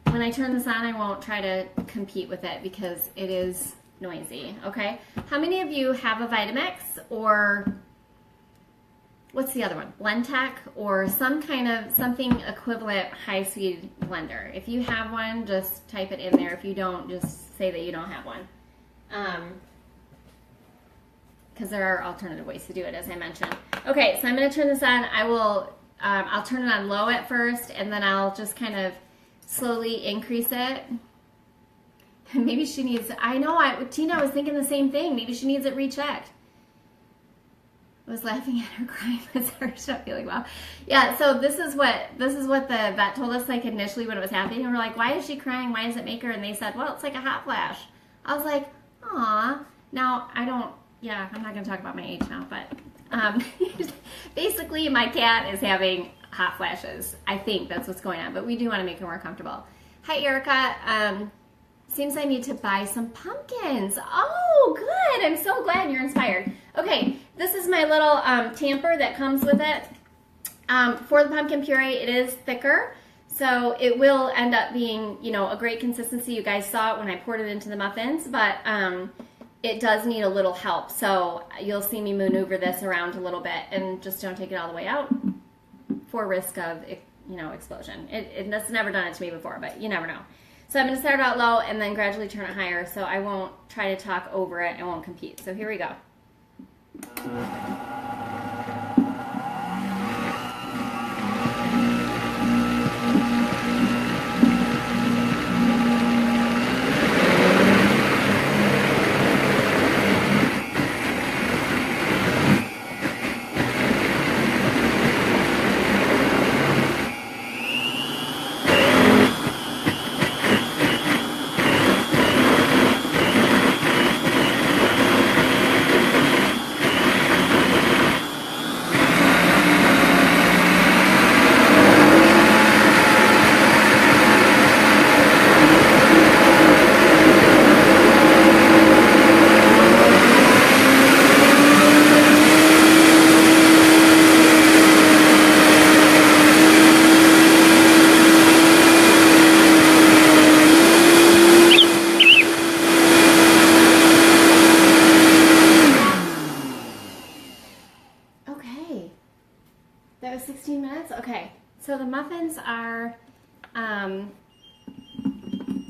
when I turn this on, I won't try to compete with it because it is noisy, okay? How many of you have a Vitamix or what's the other one? Blendtec or something equivalent high-speed blender? If you have one, just type it in there. If you don't, just say that you don't have one. Because there are alternative ways to do it, as I mentioned. Okay, so I'm going to turn this on. I'll turn it on low at first, and then I'll just kind of slowly increase it. Maybe she needs, Tina was thinking the same thing. Maybe she needs it rechecked. I was laughing at her crying because she's not feeling well. Yeah, so this is what the vet told us like initially when it was happening. And we're like, why is she crying? Why does it make her? And they said, well, it's like a hot flash. I was like, aw. Now, I'm not going to talk about my age now, but basically my cat is having hot flashes. I think that's what's going on, but we do want to make her more comfortable. Hi, Erica. Seems I need to buy some pumpkins. Oh, good. I'm so glad you're inspired. Okay, this is my little tamper that comes with it. For the pumpkin puree, it is thicker, so it will end up being, a great consistency. You guys saw it when I poured it into the muffins, but it does need a little help. So you'll see me maneuver this around a little bit, and just don't take it all the way out for risk of, explosion. It's never done it to me before, but you never know. So I'm going to start out low and then gradually turn it higher, so I won't try to talk over it. I won't compete. So here we go. That was 16 minutes? Okay. So the muffins are, will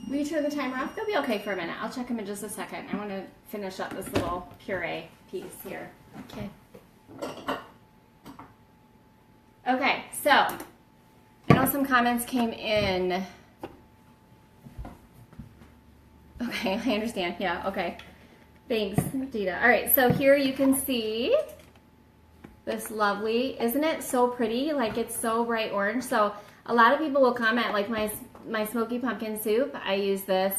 you turn the timer off? They'll be okay for a minute. I'll check them in just a second. I want to finish up this little puree piece here. Okay. Okay, so I know some comments came in. Okay, I understand. Yeah, okay. Thanks, Dita. All right, so here you can see this lovely, isn't it so pretty? Like it's so bright orange. So a lot of people will comment, like my smoky pumpkin soup, I use this.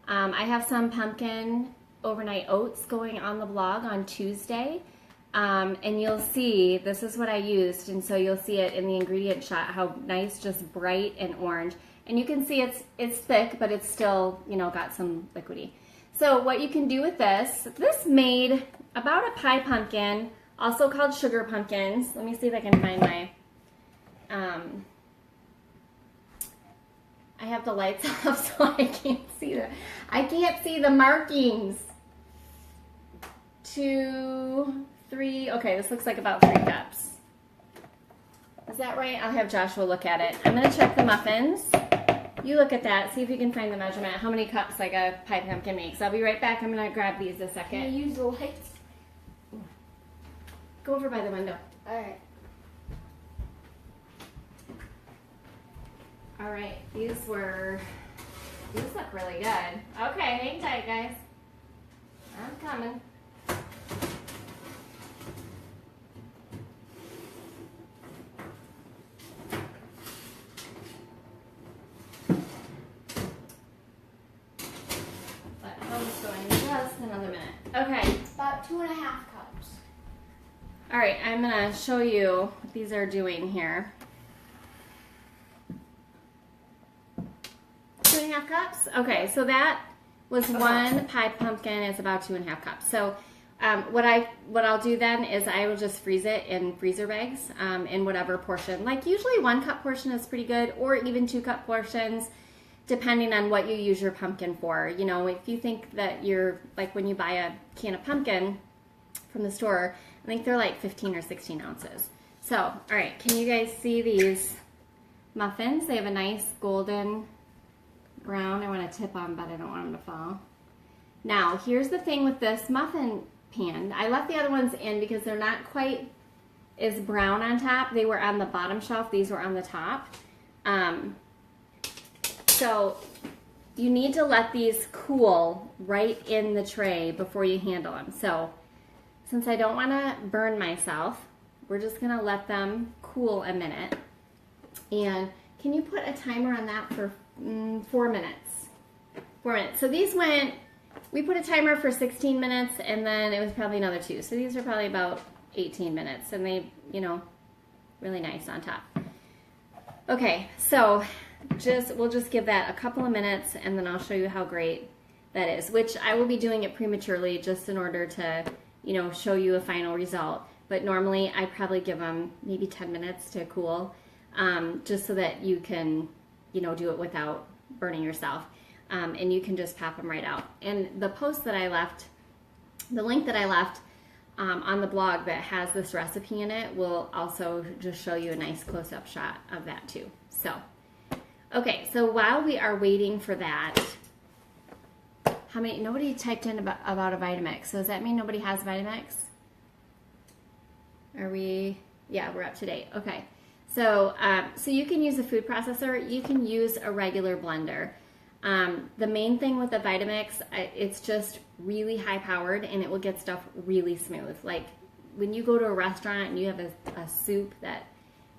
I have some pumpkin overnight oats going on the blog on Tuesday. And you'll see, this is what I used, and so you'll see it in the ingredient shot, how nice, just bright and orange. And you can see it's thick, but it's still, got some liquidy. So what you can do with this made about a pie pumpkin, also called sugar pumpkins. Let me see if I can find my, I have the lights off, so I can't see the markings. 2, 3, okay, this looks like about 3 cups. Is that right? I'll have Joshua look at it. I'm going to check the muffins. You look at that. See if you can find the measurement. How many cups like a pie pumpkin makes. I'll be right back. I'm going to grab these a second. Can you use the lights? Go over by the window. All right. All right. These look really good. Okay, hang tight, guys. I'm coming. Just another minute. Okay. About 2.5 cups. All right, I'm gonna show you what these are doing here. 2.5 cups? Okay, so that was one pie pumpkin. It's about 2.5 cups. So what I'll do then is I will just freeze it in freezer bags in whatever portion. Like usually 1 cup portion is pretty good, or even 2 cup portions, depending on what you use your pumpkin for. You know, if you think that you're, like when you buy a can of pumpkin from the store, I think they're like 15 or 16 ounces. So, all right, can you guys see these muffins? They have a nice golden brown. I want to tip them, but I don't want them to fall. Now, here's the thing with this muffin pan. I left the other ones in because they're not quite as brown on top. They were on the bottom shelf. These were on the top. So you need to let these cool right in the tray before you handle them. So since I don't want to burn myself, we're just going to let them cool a minute. And can you put a timer on that for 4 minutes? 4 minutes. So these we put a timer for 16 minutes, and then it was probably another 2. So these are probably about 18 minutes, and they, you know, really nice on top. Okay, so we'll just give that a couple of minutes, and then I'll show you how great that is, which I will be doing it prematurely just in order to, you know, show you a final result. But normally I probably give them maybe 10 minutes to cool, just so that you can, you know, do it without burning yourself. And you can just pop them right out. And the post that I left, the link that I left on the blog that has this recipe in it will also just show you a nice close-up shot of that too. So, okay, so while we are waiting for that, nobody typed in about a Vitamix. So does that mean nobody has Vitamix? Yeah, we're up to date. Okay. So, so you can use a food processor. You can use a regular blender. The main thing with the Vitamix, it's just really high powered, and it will get stuff really smooth. Like when you go to a restaurant and you have a soup that,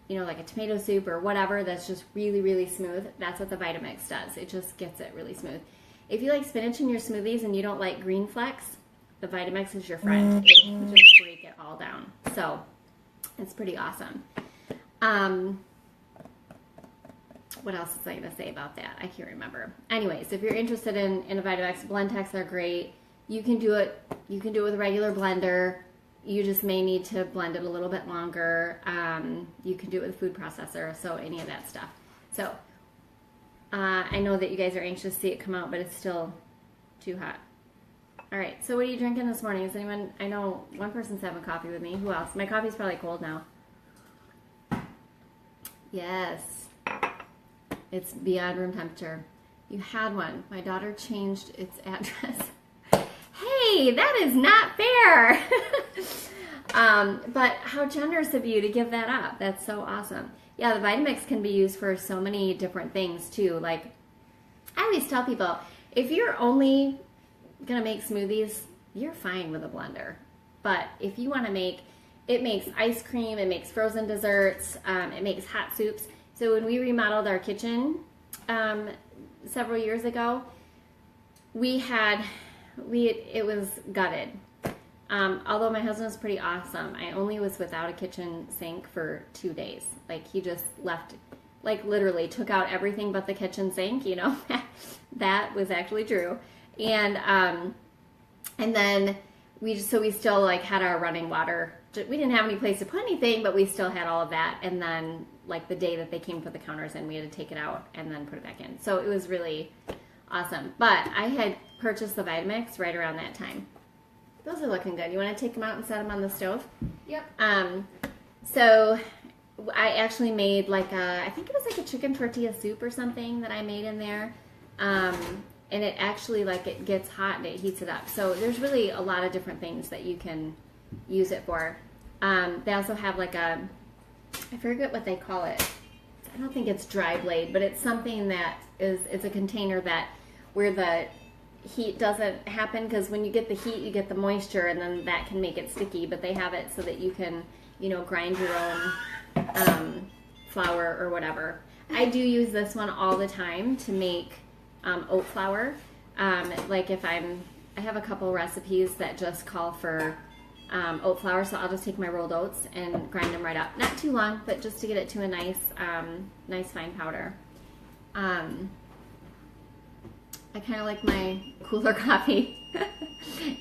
you know, like a tomato soup or whatever, that's just really, really smooth. That's what the Vitamix does. It just gets it really smooth. If you like spinach in your smoothies and you don't like green flecks, the Vitamix is your friend. It'll just break it all down. So it's pretty awesome. What else was I going to say about that? I can't remember. Anyways, if you're interested in a Vitamix, Blendtex are great. You can do it with a regular blender. You just may need to blend it a little bit longer. You can do it with a food processor, so any of that stuff. So I know that you guys are anxious to see it come out, but it's still too hot. All right, so what are you drinking this morning? Is anyone, I know one person's having coffee with me. Who else? My coffee's probably cold now. Yes. It's beyond room temperature. You had one. My daughter changed its address. Hey, that is not fair. But how generous of you to give that up. That's so awesome. Yeah, the Vitamix can be used for so many different things too. Like, I always tell people, if you're only going to make smoothies, you're fine with a blender. But if you want to it makes ice cream, it makes frozen desserts, it makes hot soups. So when we remodeled our kitchen several years ago, it was gutted. Although my husband was pretty awesome, I only was without a kitchen sink for 2 days. Like he just left, like literally took out everything but the kitchen sink. You know, that was actually true. And then we still like had our running water. We didn't have any place to put anything, but we still had all of that. And then like the day that they came to put the counters in, we had to take it out and then put it back in. So it was really awesome. But I had purchased the Vitamix right around that time. Those are looking good. You want to take them out and set them on the stove? Yep. So I actually made like I think it was like a chicken tortilla soup or something that I made in there. And it actually, like, it gets hot and it heats it up. So there's really a lot of different things that you can use it for. They also have like I forget what they call it. I don't think it's dry blade, but it's something that it's a container that where the heat doesn't happen, because when you get the heat, you get the moisture, and then that can make it sticky. But they have it so that you can, grind your own flour or whatever. I do use this one all the time to make oat flour. Like if I have a couple recipes that just call for oat flour, so I'll just take my rolled oats and grind them right up. Not too long, but just to get it to a nice fine powder. I kind of like my cooler coffee.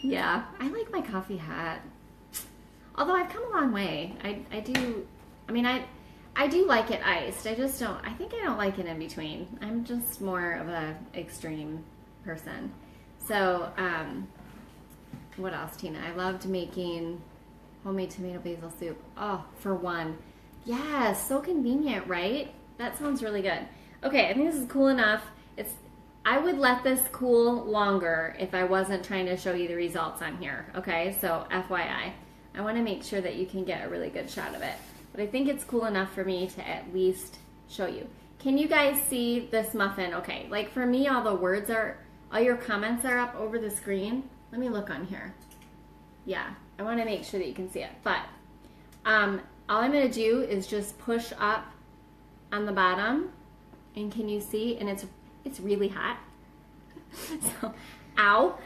Yeah, I like my coffee hot. Although I've come a long way. I do like it iced. I think I don't like it in between. I'm just more of a extreme person. So, what else, Tina? I loved making homemade tomato basil soup. Oh, for one. Yes, so convenient, right? That sounds really good. Okay, I think this is cool enough. I would let this cool longer if I wasn't trying to show you the results on here, okay? So, FYI. I want to make sure that you can get a really good shot of it. But I think it's cool enough for me to at least show you. Can you guys see this muffin? Okay, like for me, all your comments are up over the screen. Let me look on here. Yeah, I want to make sure that you can see it. But all I'm going to do is just push up on the bottom. And can you see? And it's really hot. So, ow.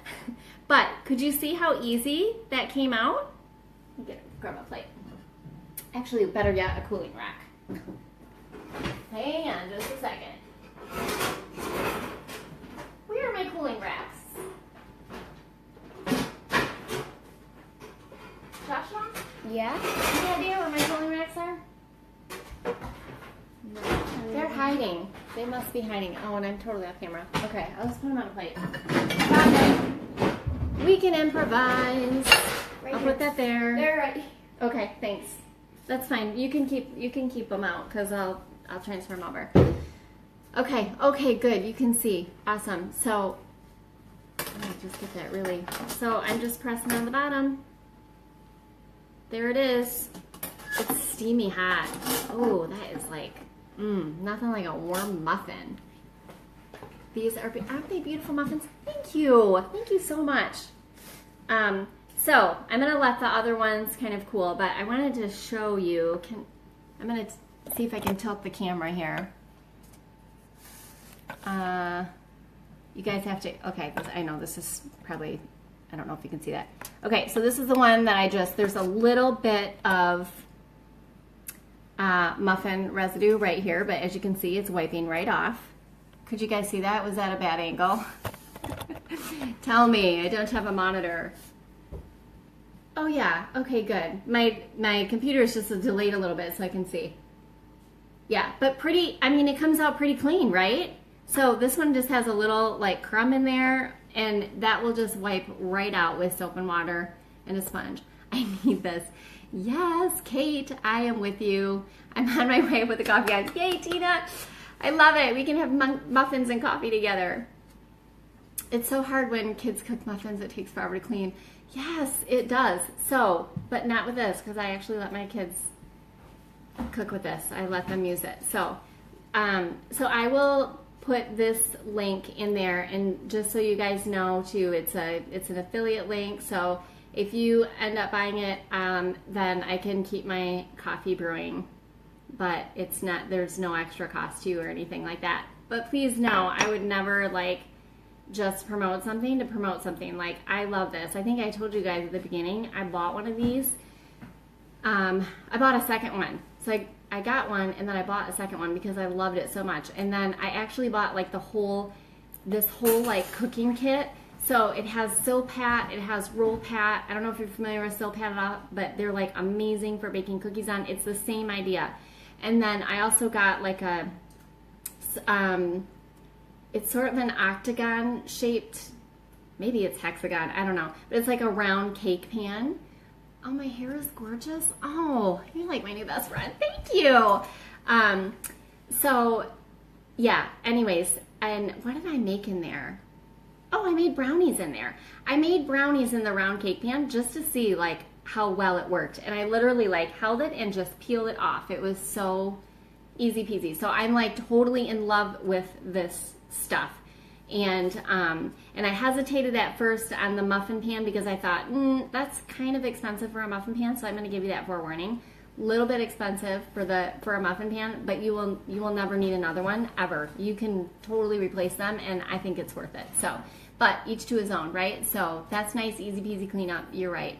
But could you see how easy that came out? Grab a plate. Actually, better yet, a cooling rack. Hang on just a second. Where are my cooling racks? Joshua? Yeah? Any idea where my cooling racks are? No. They're hiding. They must be hiding. Oh, and I'm totally off camera. Okay, I'll just put them on a plate. Okay. We can improvise. Right I'll here. put that there. They're right. Okay, thanks. That's fine. You can keep them out because I'll transfer them over. Okay, good. You can see. Awesome. So let me just get that really. So I'm just pressing on the bottom. There it is. It's steamy hot. Oh, that is like nothing like a warm muffin. These aren't they beautiful muffins? Thank you so much. So I'm going to let the other ones kind of cool, but I wanted to show you, I'm going to see if I can tilt the camera here. You guys have to, okay, I know this is probably, I don't know if you can see that. Okay, so this is the one that there's a little bit of muffin residue right here, but as you can see, it's wiping right off. Could you guys see that? Was that a bad angle? Tell me, I don't have a monitor. Oh yeah, okay, good. My computer is just delayed a little bit so I can see. Yeah, but it comes out pretty clean, right? So this one just has a little like crumb in there, and that will just wipe right out with soap and water and a sponge. I need this. Yes, Kate, I am with you. I'm on my way with the coffee on. Yay, Tina. I love it. We can have muffins and coffee together. It's so hard when kids cook muffins, it takes forever to clean. Yes, it does. So, but not with this, because I actually let my kids cook with this. I let them use it. So I will put this link in there, and just so you guys know too, it's an affiliate link. So if you end up buying it, then I can keep my coffee brewing, but there's no extra cost to you or anything like that. But please know, I would never just promote something to promote something. Like, I love this. I think I told you guys at the beginning, I bought one of these. I bought a second one. So I got one, and then I bought a second one because I loved it so much. And then I actually bought this whole cooking kit. So it has Silpat, it has Roll Pat. I don't know if you're familiar with Silpat at all, but they're amazing for baking cookies on. It's the same idea. And then I also got it's sort of an octagon shaped, maybe it's hexagon, I don't know. But it's like a round cake pan. Oh, my hair is gorgeous. Oh, you're like my new best friend. Thank you. So, yeah, anyways, and what did I make in there? Oh, I made brownies in there. I made brownies in the round cake pan just to see like how well it worked. And I literally like held it and just peeled it off. It was so easy peasy. So I'm like totally in love with this stuff. And I hesitated at first on the muffin pan because I thought, that's kind of expensive for a muffin pan. So I'm going to give you that forewarning. Little bit expensive for a muffin pan, but you will never need another one ever. You can totally replace them, and I think it's worth it. So, but each to his own, right? So that's nice, easy peasy cleanup. You're right.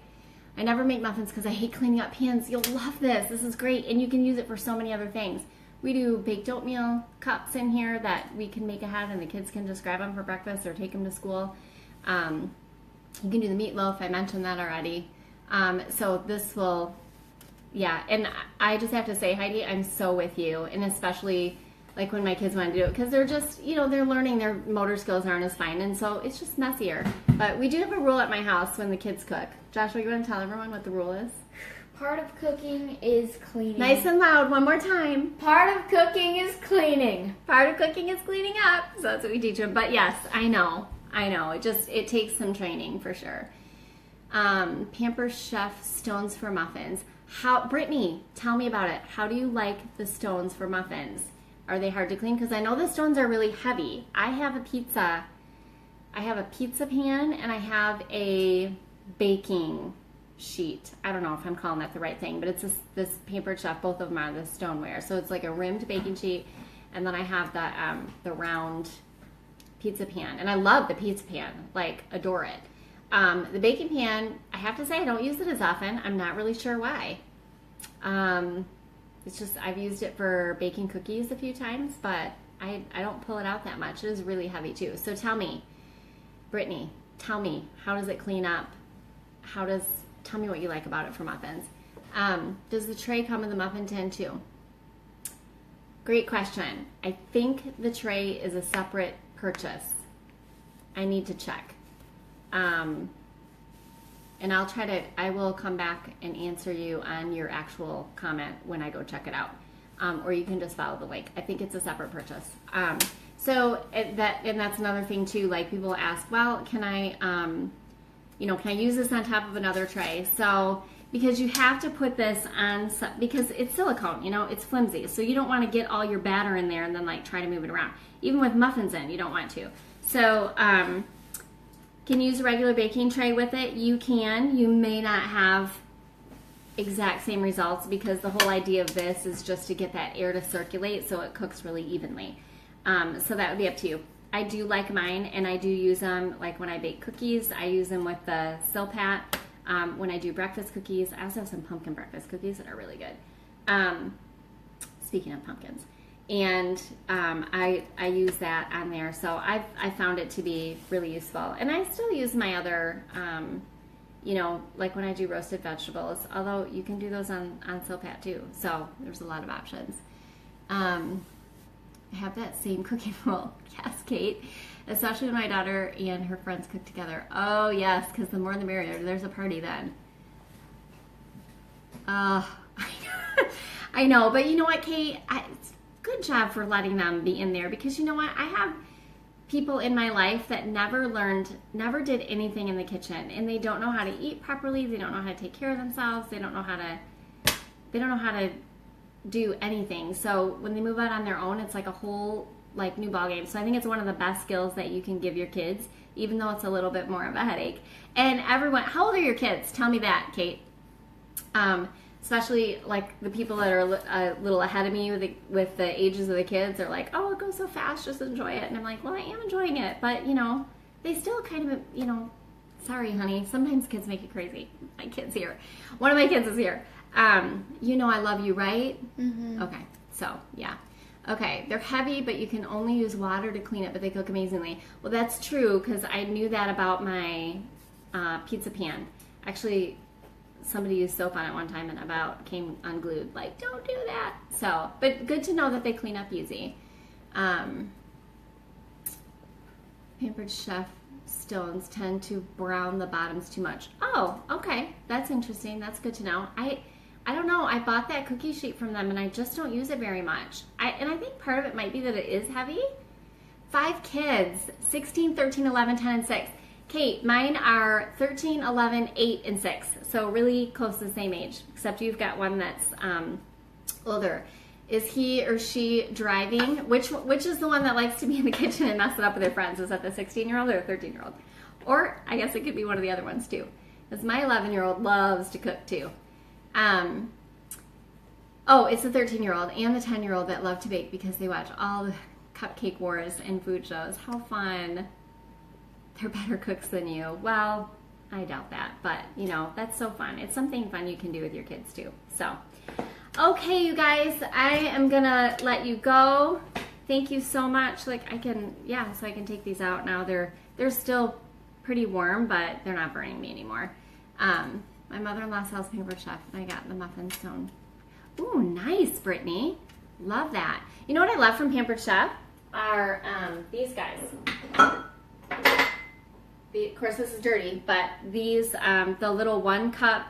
I never make muffins because I hate cleaning up pans. You'll love this. This is great, and you can use it for so many other things. We do baked oatmeal cups in here that we can make ahead, and the kids can just grab them for breakfast or take them to school. You can do the meatloaf. I mentioned that already. So this will. Yeah, and I just have to say, Heidi, I'm so with you, and especially like when my kids want to do it, because they're just, they're learning, their motor skills aren't as fine, and so it's just messier. But we do have a rule at my house when the kids cook. Joshua, you want to tell everyone what the rule is? Part of cooking is cleaning. Nice and loud, one more time. Part of cooking is cleaning. Part of cooking is cleaning up. So that's what we teach them. But yes, I know. It takes some training for sure. Pamper Chef stones for muffins. Brittany, tell me about it. How do you like the stones for muffins? Are they hard to clean? Because I know the stones are really heavy. I have a pizza pan, and I have a baking sheet. I don't know if I'm calling that the right thing, but it's this Pampered Chef. Both of them are the stoneware. So it's like a rimmed baking sheet, and then I have the round pizza pan. And I love the pizza pan, like adore it. The baking pan, I have to say, I don't use it as often. I'm not really sure why. It's just, I've used it for baking cookies a few times, but I don't pull it out that much. It is really heavy too. So tell me, Brittany, how does it clean up? Tell me what you like about it for muffins. Does the tray come in the muffin tin too? Great question. I think the tray is a separate purchase. I need to check. And I will come back and answer you on your actual comment when I go check it out. Or you can just follow the link. I think it's a separate purchase. And that's another thing too, like people ask, well, can I use this on top of another tray? So, because you have to put this on, because it's silicone, it's flimsy. So you don't want to get all your batter in there and then like try to move it around. Even with muffins in, you don't want to. So, can you use a regular baking tray with it? You can. You may not have exact same results because the whole idea of this is just to get that air to circulate so it cooks really evenly. So that would be up to you. I do like mine, and I do use them like when I bake cookies. I use them with the Silpat. When I do breakfast cookies, I also have some pumpkin breakfast cookies that are really good. Speaking of pumpkins. And I use that on there. So I found it to be really useful. And I still use my other, like when I do roasted vegetables, although you can do those on Silpat too. So there's a lot of options. I have that same cooking roll. Yes, Kate. Especially when my daughter and her friends cook together. Oh, yes, because the more the merrier. There's a party then. I know. But you know what, Kate? Good job for letting them be in there, because you know what? I have people in my life that never did anything in the kitchen, and they don't know how to eat properly. They don't know how to take care of themselves. They don't know how to do anything. So when they move out on their own, it's like a whole new ball game. So I think it's one of the best skills that you can give your kids, even though it's a little bit more of a headache. And everyone, how old are your kids? Tell me that, Kate. Especially like the people that are a little ahead of me with the ages of the kids are like, oh, it goes so fast, just enjoy it. And I'm like, well, I am enjoying it, but they still kind of, sorry, honey, sometimes kids make it crazy. My kid's here. One of my kids is here. I love you, right? Mm-hmm. Okay, so yeah. Okay, they're heavy, but you can only use water to clean it, but they cook amazingly. Well, that's true, because I knew that about my pizza pan. Actually, somebody used soap on it one time and about came unglued. Like, don't do that. So, but good to know that they clean up easy. Pampered Chef stones tend to brown the bottoms too much. Oh, okay. That's interesting. That's good to know. I don't know. I bought that cookie sheet from them and I just don't use it very much. And I think part of it might be that it is heavy. 5 kids, 16, 13, 11, 10, and 6. Kate, mine are 13, 11, 8, and 6. So really close to the same age, except you've got one that's older. Is he or she driving? Which is the one that likes to be in the kitchen and mess it up with their friends? Is that the 16-year-old or the 13-year-old? Or I guess it could be one of the other ones too. Because my 11-year-old loves to cook too. Oh, it's the 13-year-old and the 10-year-old that love to bake because they watch all the cupcake wars and food shows. How fun. They're better cooks than you. Well, I doubt that, but you know, that's so fun. It's something fun you can do with your kids too. So, okay, you guys, I am gonna let you go. Thank you so much. Like I can take these out now. They're still pretty warm, but they're not burning me anymore. My mother-in-law sells Pampered Chef, and I got the muffin stone. Ooh, nice, Brittany. Love that. You know what I love from Pampered Chef are these guys. Of course, this is dirty, but these, the little 1 cup,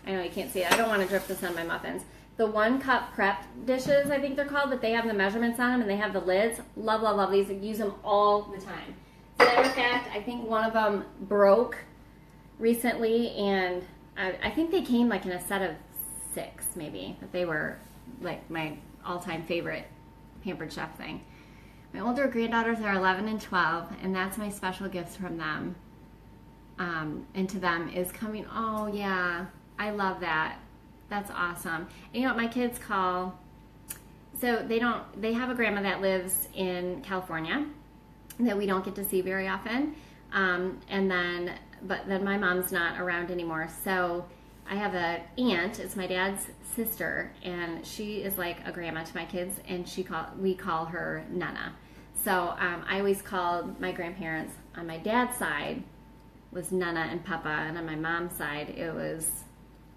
I know you can't see it. I don't want to drip this on my muffins. The 1 cup prep dishes, I think they're called, but they have the measurements on them and they have the lids. Love, love, love these. I use them all the time. As a matter of fact, I think one of them broke recently, and I think they came like in a set of 6, maybe. But they were like my all-time favorite Pampered Chef thing. My older granddaughters are 11 and 12, and that's my special gifts from them. And to them is coming, oh yeah, I love that. That's awesome. And you know what my kids call, so they have a grandma that lives in California that we don't get to see very often. But then my mom's not around anymore. So I have an aunt, it's my dad's sister, and she is like a grandma to my kids, and we call her Nana. So I always called my grandparents on my dad's side was Nana and Papa, and on my mom's side it was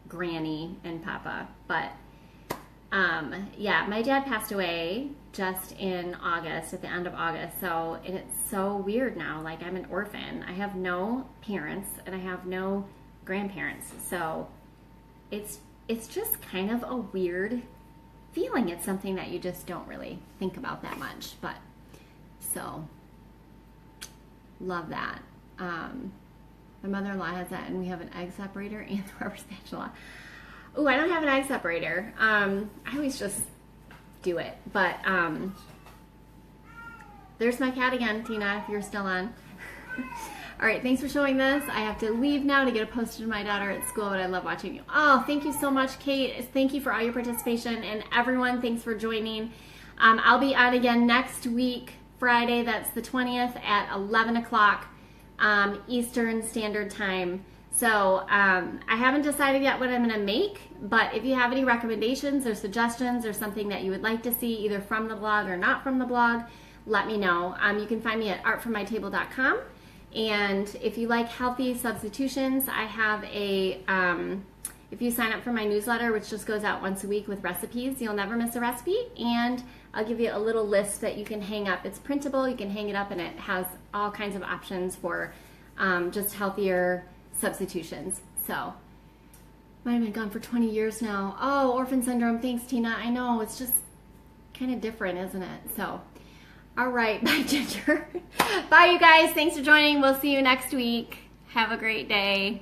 Granny and Papa. But yeah, my dad passed away just in August, at the end of August. So and it's so weird now. Like I'm an orphan. I have no parents and I have no grandparents. So it's just kind of a weird feeling. It's something that you just don't really think about that much. But so love that. My mother-in-law has that, and we have an egg separator and the rubber spatula. Oh, I don't have an egg separator. I always just do it. But there's my cat again, Tina, if you're still on. All right, thanks for showing this. I have to leave now to get it posted to my daughter at school, but I love watching you. Oh, thank you so much, Kate. Thank you for all your participation. And everyone, thanks for joining. I'll be on again next week, Friday. That's the 20th at 11 o'clock Eastern Standard Time. So I haven't decided yet what I'm going to make, but if you have any recommendations or suggestions or something that you would like to see either from the blog or not from the blog, let me know. You can find me at artfrommytable.com. And if you like healthy substitutions, I have a, if you sign up for my newsletter, which just goes out once a week with recipes, you'll never miss a recipe. And I'll give you a little list that you can hang up. It's printable, you can hang it up, and it has all kinds of options for just healthier substitutions. So, might have been gone for 20 years now. Oh, orphan syndrome. Thanks, Tina. I know, it's just kind of different, isn't it? So, all right. Bye, Ginger. Bye, you guys. Thanks for joining. We'll see you next week. Have a great day.